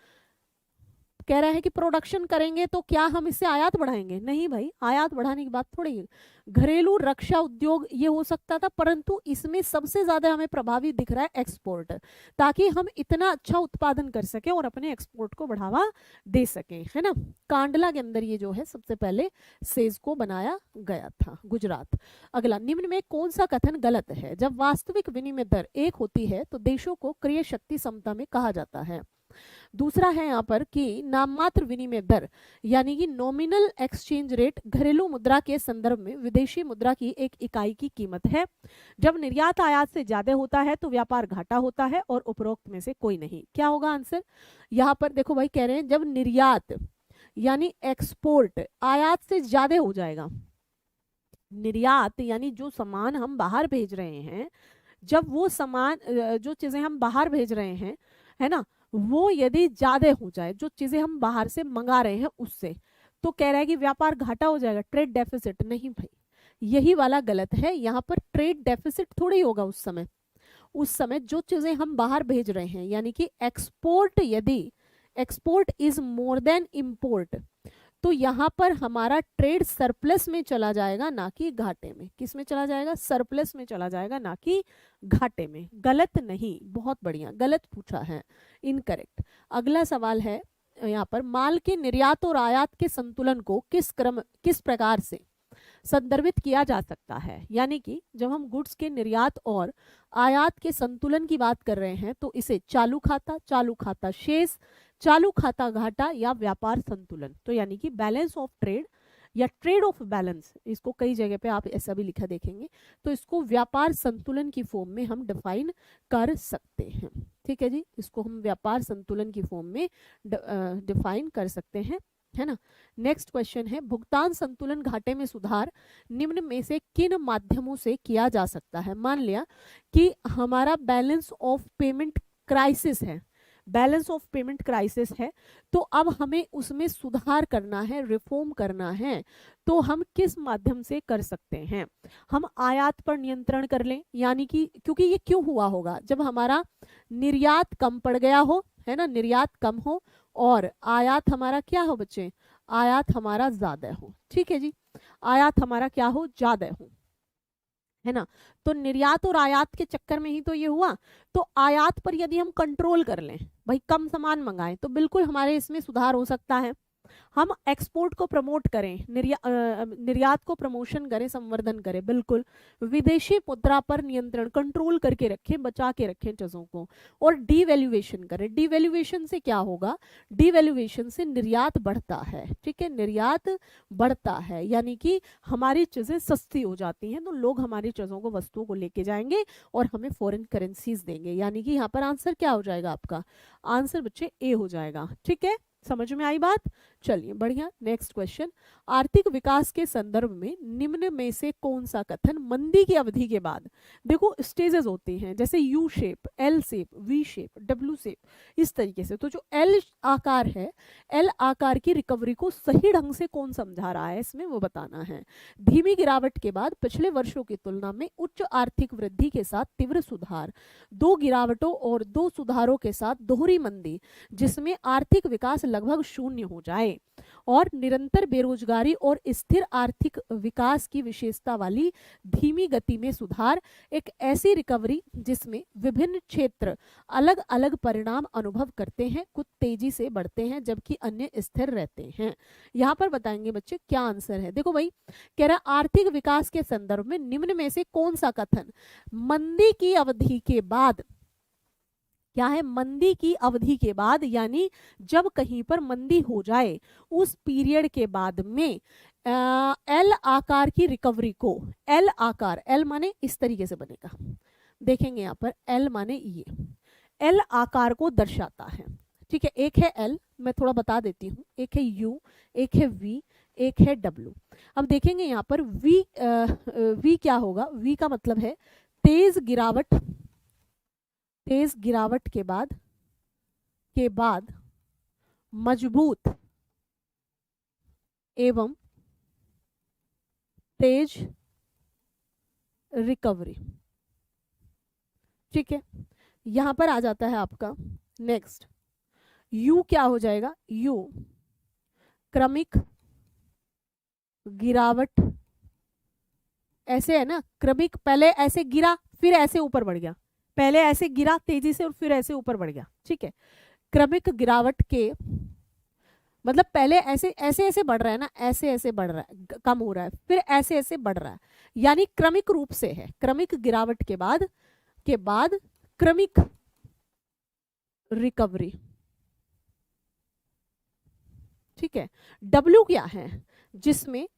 कह रहा है कि प्रोडक्शन करेंगे तो क्या हम इससे आयात बढ़ाएंगे, नहीं भाई, आयात बढ़ाने की बात थोड़ी है। घरेलू रक्षा उद्योग ये हो सकता था, परंतु इसमें सबसे ज्यादा हमें प्रभावी दिख रहा है एक्सपोर्ट, ताकि हम इतना अच्छा उत्पादन कर सके और अपने एक्सपोर्ट को बढ़ावा दे सके, है ना। कांडला के अंदर ये जो है सबसे पहले सेज को बनाया गया था, गुजरात। अगला, निम्न में कौन सा कथन गलत है, जब वास्तविक विनिमय दर 1 होती है तो देशों को क्रय शक्ति समता में कहा जाता है। दूसरा है यहाँ पर कि नाममात्र विनिमय दर यानी कि नॉमिनल एक्सचेंज रेट घरेलू मुद्रा के संदर्भ में विदेशी मुद्रा की एक इकाई की कीमत है। जब निर्यात आयात से ज्यादा होता है तो व्यापार घाटा होता है, और उपरोक्त में से कोई नहीं। क्या होगा आंसर, यहाँ पर देखो भाई, कह रहे हैं जब निर्यात यानी एक्सपोर्ट आयात से ज्यादा हो जाएगा, निर्यात यानी जो सामान हम बाहर भेज रहे हैं, जब वो सामान जो चीजें हम बाहर भेज रहे हैं, है ना, वो यदि ज्यादा हो जाए, जो चीजें हम बाहर से मंगा रहे हैं उससे, तो कह रहा है कि व्यापार घाटा हो जाएगा, ट्रेड डेफिसिट। नहीं भाई, यही वाला गलत है। यहाँ पर ट्रेड डेफिसिट थोड़ी होगा उस समय जो चीजें हम बाहर भेज रहे हैं, यानी कि एक्सपोर्ट, यदि export is more than import, तो यहाँ पर हमारा ट्रेड सरप्लस में चला जाएगा, ना कि घाटे में। किस में चला जाएगा, सरप्लस में चला जाएगा, ना कि घाटे में। गलत नहीं, बहुत बढ़िया, गलत पूछा है, इनकरेक्ट। अगला सवाल है यहाँ पर, माल के निर्यात और आयात के संतुलन को किस प्रकार से संदर्भित किया जा सकता है, यानी कि जब हम गुड्स के निर्यात और आयात के संतुलन की बात कर रहे हैं तो इसे चालू खाता शेष, चालू खाता घाटा, या व्यापार संतुलन, तो यानी कि बैलेंस ऑफ ट्रेड या ट्रेड ऑफ बैलेंस, इसको कई जगह पे आप ऐसा भी लिखा देखेंगे, तो इसको व्यापार संतुलन की फॉर्म में हम डिफाइन कर सकते हैं, ठीक है जी, इसको हम व्यापार संतुलन की फॉर्म में डिफाइन कर सकते हैं, है ना। नेक्स्ट क्वेश्चन है, भुगतान संतुलन घाटे में सुधार निम्न में से किन माध्यमों से किया जा सकता है। मान लिया कि हमारा बैलेंस ऑफ पेमेंट क्राइसिस है, बैलेंस ऑफ पेमेंट क्राइसिस है, तो अब हमें उसमें सुधार करना है, रिफॉर्म करना है, तो हम किस माध्यम से कर सकते हैं। हम आयात पर नियंत्रण कर लें, यानी कि क्योंकि ये क्यों हुआ होगा, जब हमारा निर्यात कम पड़ गया हो, है ना, निर्यात कम हो और आयात हमारा क्या हो बच्चे, आयात हमारा ज्यादा हो, ठीक है जी, आयात हमारा क्या हो, ज्यादा हो, है ना। तो निर्यात और आयात के चक्कर में ही तो ये हुआ। तो आयात पर यदि हम कंट्रोल कर लें, भाई कम सामान मंगाएं, तो बिल्कुल हमारे इसमें सुधार हो सकता है। हम एक्सपोर्ट को प्रमोट करें, निर्यात को प्रमोशन करें, संवर्धन करें, बिल्कुल विदेशी मुद्रा पर नियंत्रण, कंट्रोल करके रखें, बचा के रखें चीजों को, और डीवैल्यूएशन करें। डीवैल्यूएशन से क्या होगा, डीवैल्यूएशन से निर्यात बढ़ता है, ठीक है, निर्यात बढ़ता है, यानी कि हमारी चीजें सस्ती हो जाती हैं, तो लोग हमारी चीजों को, वस्तुओं को लेके जाएंगे और हमें फॉरेन करेंसीज देंगे, यानी कि यहाँ पर आंसर क्या हो जाएगा आपका, आंसर बच्चे ए हो जाएगा, ठीक है। समझ में आई बात? चलिए बढ़िया। नेक्स्ट क्वेश्चन, आर्थिक विकास के संदर्भ में निम्न में से कौन सा कथन मंदी की अवधि के बाद, देखो स्टेजेस होते हैं जैसे U shape, L shape, V shape, W shape, इस तरीके से। तो जो एल आकार है, एल आकार की रिकवरी को सही ढंग से कौन समझा रहा है इसमें, वो बताना है। धीमी गिरावट के बाद पिछले वर्षों की तुलना में उच्च आर्थिक वृद्धि के साथ तीव्र सुधार, दो गिरावटों और दो सुधारों के साथ दोहरी मंदी जिसमें आर्थिक विकास लगभग शून्य हो जाए, और निरंतर बेरोजगारी और स्थिर आर्थिक विकास की विशेषता वाली धीमी गति में सुधार, एक ऐसी रिकवरी जिसमें विभिन्न क्षेत्र अलग अलग परिणाम अनुभव करते हैं, कुछ तेजी से बढ़ते हैं जबकि अन्य स्थिर रहते हैं। यहाँ पर बताएंगे बच्चे क्या आंसर है। देखो भाई, कह रहा आर्थिक विकास के संदर्भ में निम्न में से कौन सा कथन मंदी की अवधि के बाद, क्या है, मंदी की अवधि के बाद, यानी जब कहीं पर मंदी हो जाए उस पीरियड के बाद में एल आकार की रिकवरी को, एल आकार, एल माने इस तरीके से बनेगा, देखेंगे यहाँ पर एल माने ये, एल आकार को दर्शाता है। ठीक है, एक है एल, मैं थोड़ा बता देती हूँ, एक है यू, एक है वी, एक है डब्ल्यू। अब देखेंगे यहाँ पर वी, वी क्या होगा, वी का मतलब है तेज गिरावट, तेज गिरावट के बाद मजबूत एवं तेज रिकवरी। ठीक है, यहां पर आ जाता है आपका नेक्स्ट यू, क्या हो जाएगा, यू क्रमिक गिरावट, ऐसे है ना, क्रमिक, पहले ऐसे गिरा फिर ऐसे ऊपर बढ़ गया, पहले ऐसे गिरा तेजी से और फिर ऐसे ऊपर बढ़ गया। ठीक है, क्रमिक गिरावट के मतलब पहले ऐसे ऐसे ऐसे बढ़ रहा है ना, ऐसे ऐसे बढ़ रहा है, कम हो रहा है, फिर ऐसे ऐसे बढ़ रहा है, यानी क्रमिक रूप से है, क्रमिक गिरावट के बाद क्रमिक रिकवरी। ठीक है, डब्ल्यू क्या है, जिसमें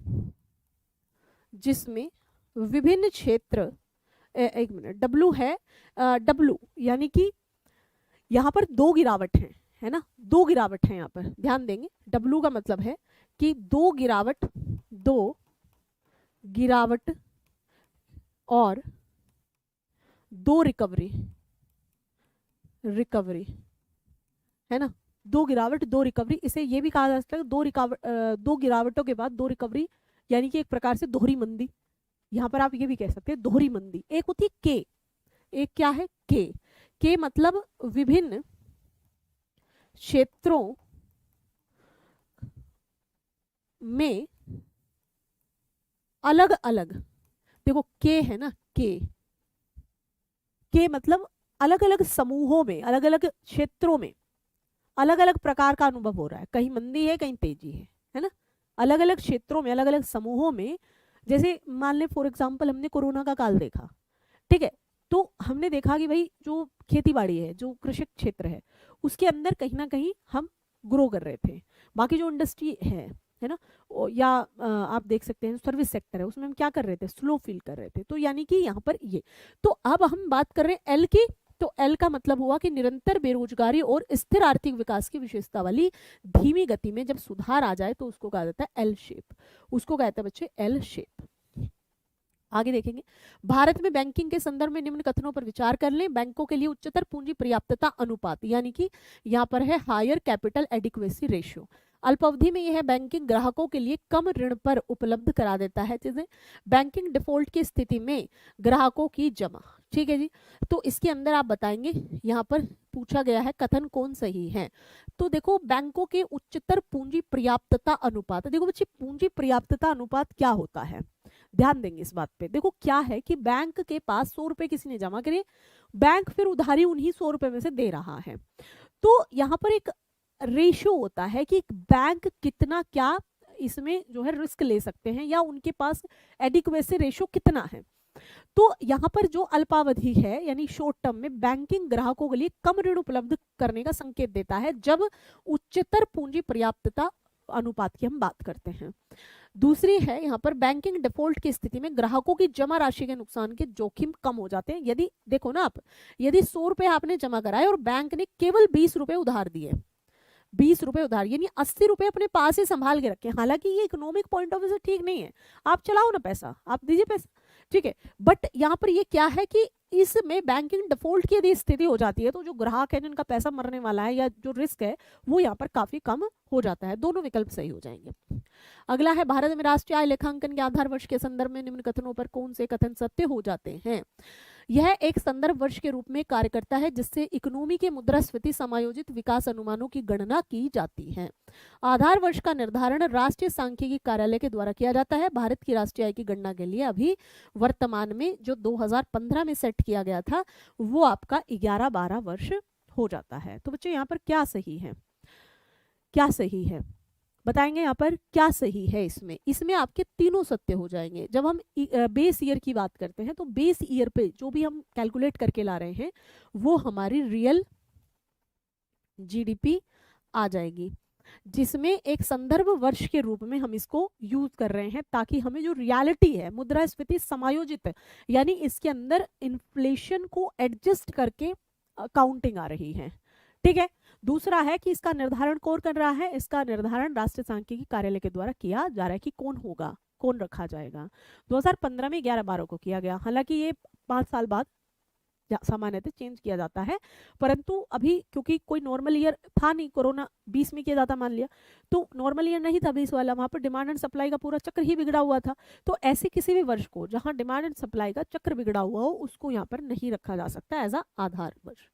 विभिन्न क्षेत्र, एक मिनट, डब्ल्यू है, डब्ल्यू यानी कि यहाँ पर दो गिरावट है ना, दो गिरावट है यहाँ पर, ध्यान देंगे। डब्ल्यू का मतलब है कि दो गिरावट और दो रिकवरी है ना, दो गिरावट दो रिकवरी, इसे ये भी कहा जा सकता है दो गिरावटों के बाद दो रिकवरी, यानी कि एक प्रकार से दोहरी मंदी। यहाँ पर आप ये भी कह सकते हैं दोहरी मंदी। एक होती है के, एक क्या है, के मतलब विभिन्न क्षेत्रों में अलग अलग, देखो के है ना, के मतलब अलग अलग समूहों में, अलग अलग क्षेत्रों में अलग अलग प्रकार का अनुभव हो रहा है, कहीं मंदी है कहीं तेजी है ना, अलग अलग क्षेत्रों में अलग अलग समूहों में। जैसे मान ले फॉर एग्जांपल हमने कोरोना का काल देखा, ठीक है, तो हमने देखा कि भाई जो खेती बाड़ी है, जो कृषि क्षेत्र है, उसके अंदर कहीं ना कहीं हम ग्रो कर रहे थे। बाकी जो इंडस्ट्री है ना, या आप देख सकते हैं सर्विस सेक्टर है, उसमें हम क्या कर रहे थे, स्लो फील कर रहे थे। तो यानी कि यहाँ पर ये, तो अब हम बात कर रहे हैं एल की, तो एल का मतलब हुआ कि निरंतर बेरोजगारी और स्थिर आर्थिक विकास की विशेषता वाली धीमी गति में जब सुधार आ जाए तो उसको कहा जाता है एल शेप, उसको कहते हैं बच्चे एल शेप। आगे देखेंगे, भारत में बैंकिंग के संदर्भ में निम्न कथनों पर विचार कर लें। बैंकों के लिए उच्चतर पूंजी पर्याप्तता अनुपात, यानी कि यहाँ पर है हायर कैपिटल एडिक्वेसी रेशियो। अल्पावधि में यह है बैंकिंग ग्राहकों के लिए कम ऋण पर उपलब्ध करा देता है चीजें। बैंकिंग डिफॉल्ट की स्थिति में ग्राहकों की जमा, ठीक है जी। तो इसके अंदर आप बताएंगे, यहाँ पर पूछा गया है कथन कौन सही है। तो देखो बैंकों के उच्चतर पूंजी पर्याप्तता अनुपात, देखो बच्चे पूंजी पर्याप्तता अनुपात क्या होता है, ध्यान देंगे इस बात पे। देखो क्या है कि बैंक के पास 100 रुपए किसी ने जमा करे, बैंक फिर उधारी उन्हीं 100 रुपए में से दे रहा है। तो यहाँ पर एक रेशियो होता है कि बैंक कितना क्या इसमें जो है रिस्क ले सकते हैं, या उनके पास एडिक्वेसी रेशियो कितना है। तो यहाँ पर जो अल्पावधि है यानी शॉर्ट टर्म में बैंकिंग ग्राहकों के लिए कम ऋण उपलब्ध करने का संकेत देता है जब उच्चतर पूंजी पर्याप्तता अनुपात की हम बात करते हैं। दूसरी है यहाँ पर बैंकिंग डिफॉल्ट की स्थिति में ग्राहकों की जमा राशि के नुकसान के जोखिम कम हो जाते हैं। यदि देखो ना आप, यदि 100 रुपए आपने जमा कराए और बैंक ने केवल 20 रुपए उधार दिए, ₹20 उधार, यानी ₹80 अपने पास ही संभाल के रखें। हालांकि ये इकोनॉमिक पॉइंट ऑफ व्यू से ठीक नहीं है, आप चलाओ ना पैसा, आप दीजिए पैसा, ठीक है। बट यहाँ पर ये क्या है कि इसमें बैंकिंग डिफॉल्ट की यदि स्थिति हो जाती है तो जो ग्राहक है जिनका पैसा मरने वाला है या जो रिस्क है वो यहाँ पर काफी कम हो जाता है। दोनों विकल्प सही हो जाएंगे। अगला है, भारत में राष्ट्रीय आय लेखांकन के आधार वर्ष के संदर्भ में निम्न कथनों पर कौन से कथन सत्य हो जाते हैं। यह एक संदर्भ वर्ष के रूप में कार्य करता है जिससे इकोनॉमी के मुद्रास्फीति समायोजित विकास अनुमानों की गणना की जाती है। आधार वर्ष का निर्धारण राष्ट्रीय सांख्यिकी कार्यालय के द्वारा किया जाता है। भारत की राष्ट्रीय आय की गणना के लिए अभी वर्तमान में जो 2015 में सेट किया गया था वो आपका 11-12 वर्ष हो जाता है। तो बच्चों यहाँ पर क्या सही है, क्या सही है बताएंगे यहाँ पर क्या सही है। इसमें आपके तीनों सत्य हो जाएंगे। जब हम बेस ईयर की बात करते हैं तो बेस ईयर पे जो भी हम कैलकुलेट करके ला रहे हैं वो हमारी रियल जीडीपी आ जाएगी, जिसमें एक संदर्भ वर्ष के रूप में हम इसको यूज कर रहे हैं ताकि हमें जो रियलिटी है मुद्रास्फीति समायोजित है, यानी इसके अंदर इन्फ्लेशन को एडजस्ट करके काउंटिंग आ रही है, ठीक है। दूसरा है कि इसका निर्धारण कौन कर रहा है, इसका निर्धारण राष्ट्रीय सांख्यिकी कार्यालय के द्वारा किया जा रहा है कि कौन होगा, कौन रखा जाएगा। 2015 में 11-12 को किया गया, हालांकि ये 5 साल बाद सामान्यतः चेंज किया जाता है, परंतु अभी क्योंकि कोई नॉर्मल ईयर था नहीं, कोरोना 20 में किया जाता मान लिया, तो नॉर्मल ईयर नहीं था 20 वाला, वहां पर डिमांड एंड सप्लाई का पूरा चक्र ही बिगड़ा हुआ था। तो ऐसे किसी भी वर्ष को जहां डिमांड एंड सप्लाई का चक्र बिगड़ा हुआ हो उसको यहाँ पर नहीं रखा जा सकता एज अ आधार वर्ष।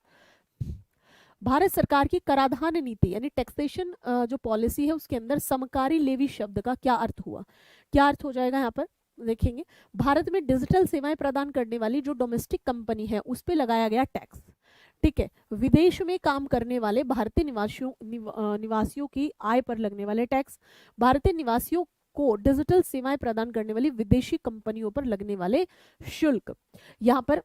भारत सरकार की कराधान नीति यानी टैक्सेशन जो पॉलिसी है उसके अंदर समकारी लेवी शब्द का क्या अर्थ हुआ, क्या अर्थ हो जाएगा यहाँ पर देखेंगे। भारत में डिजिटल सेवाएं प्रदान करने वाली जो डोमेस्टिक कंपनी है उस पर लगाया गया टैक्स, ठीक है। विदेश में काम करने वाले भारतीय निवासियों की आय पर लगने वाले टैक्स, भारतीय निवासियों को डिजिटल सेवाएं प्रदान करने वाली विदेशी कंपनियों पर लगने वाले शुल्क, यहाँ पर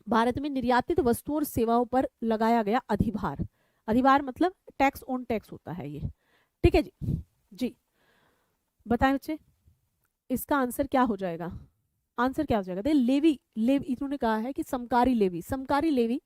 भारत में निर्यातित वस्तुओं और सेवाओं पर लगाया गया अधिभार, अधिभार मतलब टैक्स ऑन टैक्स होता है ये, ठीक है जी बताएं बच्चे इसका आंसर क्या हो जाएगा, आंसर क्या हो जाएगा। देखिए लेवी इन्होंने कहा है कि समकारी लेवी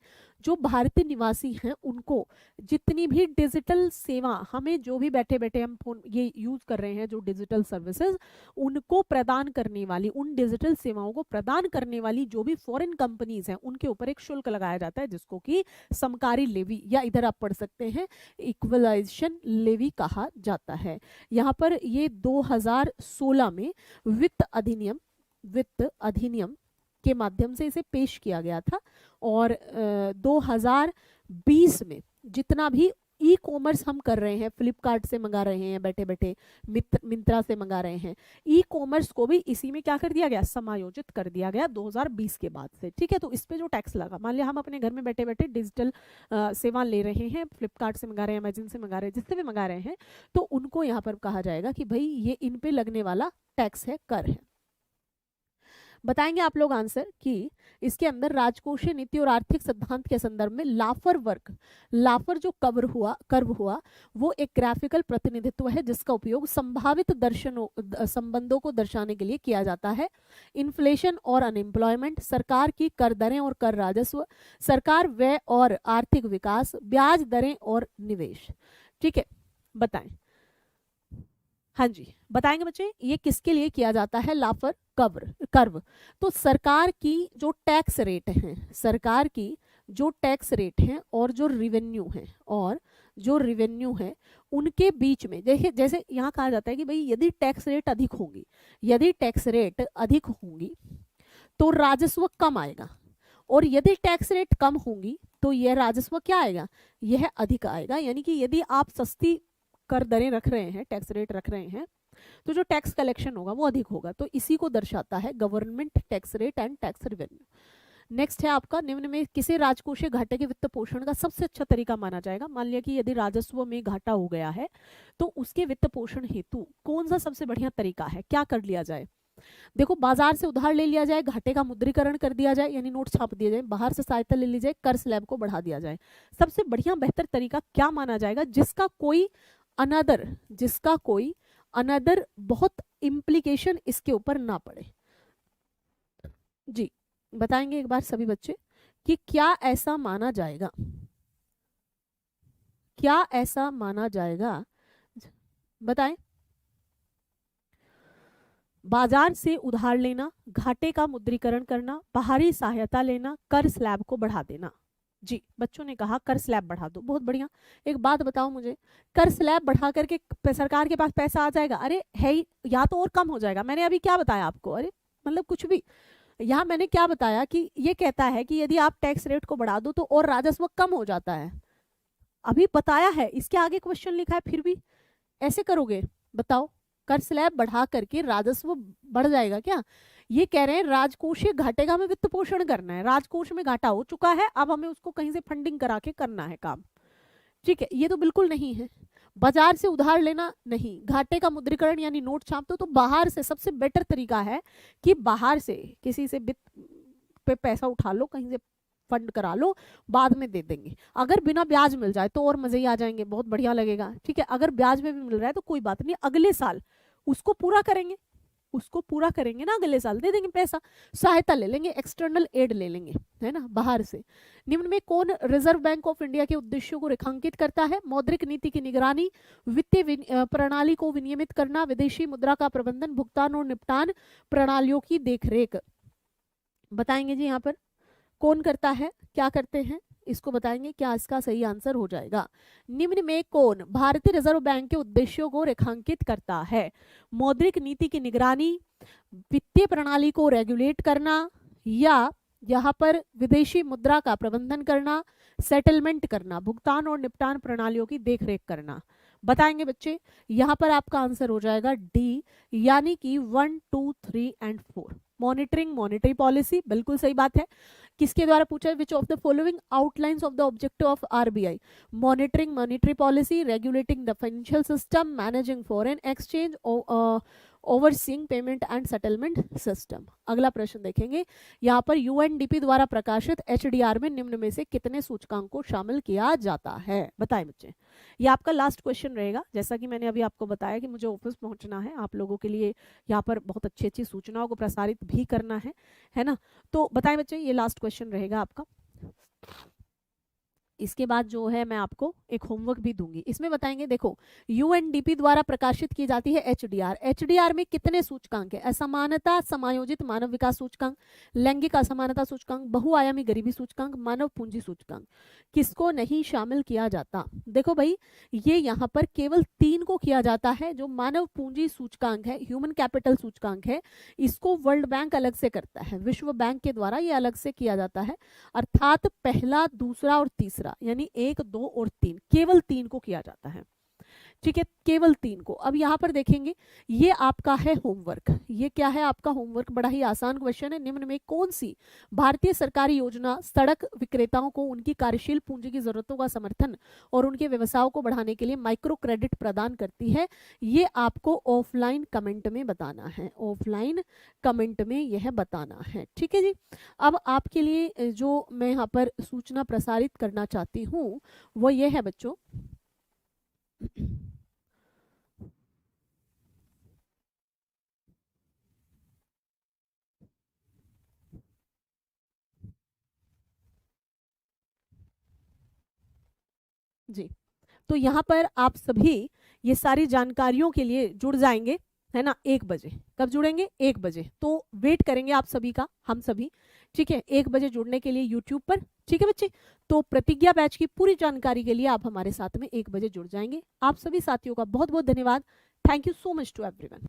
जो भारतीय निवासी हैं उनको जितनी भी डिजिटल सेवा हमें जो भी बैठे बैठे हम फोन ये यूज कर रहे हैं जो डिजिटल सर्विसेज उनको प्रदान करने वाली, उन डिजिटल सेवाओं को प्रदान करने वाली जो भी फॉरेन कंपनीज हैं उनके ऊपर एक शुल्क लगाया जाता है जिसको कि समकारी लेवी या इधर आप पढ़ सकते हैं इक्वलाइजेशन लेवी कहा जाता है। यहाँ पर ये 2016 में वित्त अधिनियम के माध्यम से इसे पेश किया गया था और 2020 में जितना भी ई कॉमर्स हम कर रहे हैं, फ्लिपकार्ट से मंगा रहे हैं, बैठे बैठे मिंत्रा से मंगा रहे हैं, ई कॉमर्स को भी इसी में क्या कर दिया गया, समायोजित कर दिया गया 2020 के बाद से, ठीक है। तो इस पे जो टैक्स लगा, मान लिया हम अपने घर में बैठे बैठे डिजिटल सेवा ले रहे हैं, फ्लिपकार्ट से मंगा रहे हैं, अमेजन से मंगा रहे हैं, जिससे भी मंगा रहे हैं, तो उनको यहाँ पर कहा जाएगा कि भाई ये इन पे लगने वाला टैक्स है, कर है। बताएंगे आप लोग आंसर कि इसके अंदर राजकोषीय नीति और आर्थिक सिद्धांत के संदर्भ में लाफर जो कर्व हुआ वो एक ग्राफिकल प्रतिनिधित्व है जिसका उपयोग संभावित संबंधों को दर्शाने के लिए किया जाता है। इन्फ्लेशन और अनएम्प्लॉयमेंट, सरकार की कर दरें और कर राजस्व, सरकार व्यय और आर्थिक विकास, ब्याज दरें और निवेश, ठीक है। बताएं, हाँ जी बताएंगे बच्चे ये किसके लिए किया जाता है लाफर कर्व। तो सरकार की जो टैक्स रेट हैं और जो रिवेन्यू है उनके बीच में, देखिए जैसे यहाँ कहा जाता है कि भाई यदि टैक्स रेट अधिक होंगी तो राजस्व कम आएगा और यदि टैक्स रेट कम होंगी तो यह राजस्व क्या आएगा, यह अधिक आएगा। यानी कि यदि आप सस्ती कर दरें रख रहे हैं, टैक्स रेट रख रहे हैं, तो जो टैक्स कलेक्शन होगा वो अधिक होगा। तो इसी को दर्शाता है government tax rate and tax revenue. Next है आपका, निम्न में किसे राजकोषीय घाटे के वित्त पोषण का सबसे अच्छा तरीका माना जाएगा। मान लिया कि यदि राजस्व में घाटा हो गया है तो उसके वित्त पोषण हेतु कौन सा सबसे बढ़िया तरीका है, क्या कर लिया जाए। देखो बाजार से उधार ले लिया जाए, घाटे का मुद्रीकरण कर दिया जाए यानी नोट छाप दिए जाए, बाहर से सहायता ले ली जाए, कर स्लैब को बढ़ा दिया जाए। सबसे बढ़िया बेहतर तरीका क्या माना जाएगा जिसका कोई अनदर बहुत इम्प्लीकेशन इसके ऊपर ना पड़े। जी बताएंगे एक बार सभी बच्चे कि क्या ऐसा माना जाएगा, क्या ऐसा माना जाएगा? बताएं। बाजार से उधार लेना, घाटे का मुद्रीकरण करना, बाहरी सहायता लेना, कर स्लैब को बढ़ा देना। जी, बच्चों ने कहा कर स्लैब बढ़ा दो, बहुत बढ़िया। एक बात बताओ मुझे, कर स्लैब बढ़ा करके सरकार के पास पैसा आ जाएगा? अरे है ही, या तो और कम हो जाएगा। मैंने अभी क्या बताया आपको? अरे मतलब कुछ भी। यहाँ मैंने क्या बताया कि ये कहता है कि यदि आप टैक्स रेट को बढ़ा दो तो और राजस्व कम हो जाता है। अभी बताया है, इसके आगे क्वेश्चन लिखा है, फिर भी ऐसे करोगे? बताओ, कर स्लैब बढ़ा करके राजस्व बढ़ जाएगा क्या? ये कह रहे हैं राजकोषीय घाटे का हमें वित्त पोषण करना है, राजकोष में घाटा हो चुका है, अब हमें उसको कहीं से फंडिंग करा के करना है काम। ठीक है, ये तो बिल्कुल नहीं है। बाजार से उधार लेना नहीं, घाटे का मुद्रीकरण यानी नोट छाप दो, तो बाहर से सबसे बेटर तरीका है कि बाहर से किसी से वित्त पे पैसा उठा लो, कहीं से फंड करा लो, बाद में दे देंगे। अगर बिना ब्याज मिल जाए तो और मजे ही आ जाएंगे, बहुत बढ़िया लगेगा। ठीक है, अगर ब्याज में भी मिल रहा है तो कोई बात नहीं, अगले साल उसको पूरा करेंगे, उसको पूरा करेंगे ना, अगले साल दे देंगे पैसा, सहायता ले लेंगे, एक्सटर्नल एड ले लेंगे, है ना, बाहर से। निम्न में कौन रिजर्व बैंक ऑफ इंडिया के उद्देश्यों को रेखांकित करता है? मौद्रिक नीति की निगरानी, वित्तीय प्रणाली को विनियमित करना, विदेशी मुद्रा का प्रबंधन, भुगतान और निपटान प्रणालियों की देखरेख। बताएंगे जी, यहाँ पर कौन करता है, क्या करते हैं, इसको बताएंगे, क्या इसका सही आंसर हो जाएगा। निम्न में कौन भारतीय रिजर्व बैंक के उद्देश्यों को रेखांकित करता है? मौद्रिक नीति की निगरानी, वित्तीय प्रणाली को रेगुलेट करना, या यहाँ पर विदेशी मुद्रा का प्रबंधन करना, सेटलमेंट करना, भुगतान और निपटान प्रणालियों की देखरेख करना। बताएंगे बच्चे, यहाँ पर आपका आंसर हो जाएगा डी, यानी कि 1, 2, 3 एंड 4। मॉनिटरिंग, मॉनिटरी पॉलिसी, बिल्कुल सही बात है। किसके द्वारा पूछा है? Which of the following outlines of the objective of RBI? Monitoring monetary policy, regulating the financial system, managing foreign exchange, overseeing payment and settlement system. अगला प्रश्न देखेंगे, यहाँ पर यूएनडीपी द्वारा प्रकाशित एचडीआर में निम्न में से कितने सूचकांक को शामिल किया जाता है? बताएं बच्चे, ये आपका लास्ट क्वेश्चन रहेगा। जैसा कि मैंने अभी आपको बताया कि मुझे ऑफिस पहुंचना है, आप लोगों के लिए यहाँ पर बहुत अच्छी अच्छी सूचनाओं को प्रसारित भी करना है ना। तो बताएं बच्चे, ये लास्ट क्वेश्चन रहेगा आपका। इसके बाद जो है मैं आपको एक होमवर्क भी दूंगी, इसमें बताएंगे। देखो, यूएनडीपी द्वारा प्रकाशित की जाती है एचडीआर। एचडीआर में कितने सूचकांक है? असमानता समायोजित मानव विकास सूचकांक, लैंगिक असमानता सूचकांक, बहुआयामी गरीबी सूचकांक, मानव पूंजी सूचकांक। किसको नहीं शामिल किया जाता? देखो भाई, ये यहाँ पर केवल 3 को किया जाता है। जो मानव पूंजी सूचकांक है, ह्यूमन कैपिटल सूचकांक है, इसको वर्ल्ड बैंक अलग से करता है, विश्व बैंक के द्वारा ये अलग से किया जाता है। अर्थात पहला, दूसरा और तीसरा, यानी 1, 2 और 3, केवल 3 को किया जाता है। ठीक है, केवल 3 को। अब यहाँ पर देखेंगे, ये आपका है होमवर्क। ये क्या है आपका होमवर्क? बड़ा ही आसान क्वेश्चन है। निम्न में कौन सी भारतीय सरकारी योजना सड़क विक्रेताओं को उनकी कार्यशील पूंजी की जरूरतों का समर्थन और उनके व्यवसायों को बढ़ाने के लिए माइक्रो क्रेडिट प्रदान करती है? ये आपको ऑफलाइन कमेंट में बताना है, ऑफलाइन कमेंट में यह बताना है। ठीक है जी। अब आपके लिए जो मैं यहाँ पर सूचना प्रसारित करना चाहती हूँ वो ये है बच्चों, जी, तो यहाँ पर आप सभी ये सारी जानकारियों के लिए जुड़ जाएंगे, है ना, 1 बजे। कब जुड़ेंगे? 1 बजे। तो वेट करेंगे आप सभी का, हम सभी। ठीक है, 1 बजे जुड़ने के लिए यूट्यूब पर। ठीक है बच्चे, तो प्रतिज्ञा बैच की पूरी जानकारी के लिए आप हमारे साथ में 1 बजे जुड़ जाएंगे। आप सभी साथियों का बहुत बहुत धन्यवाद। Thank you so much to everyone.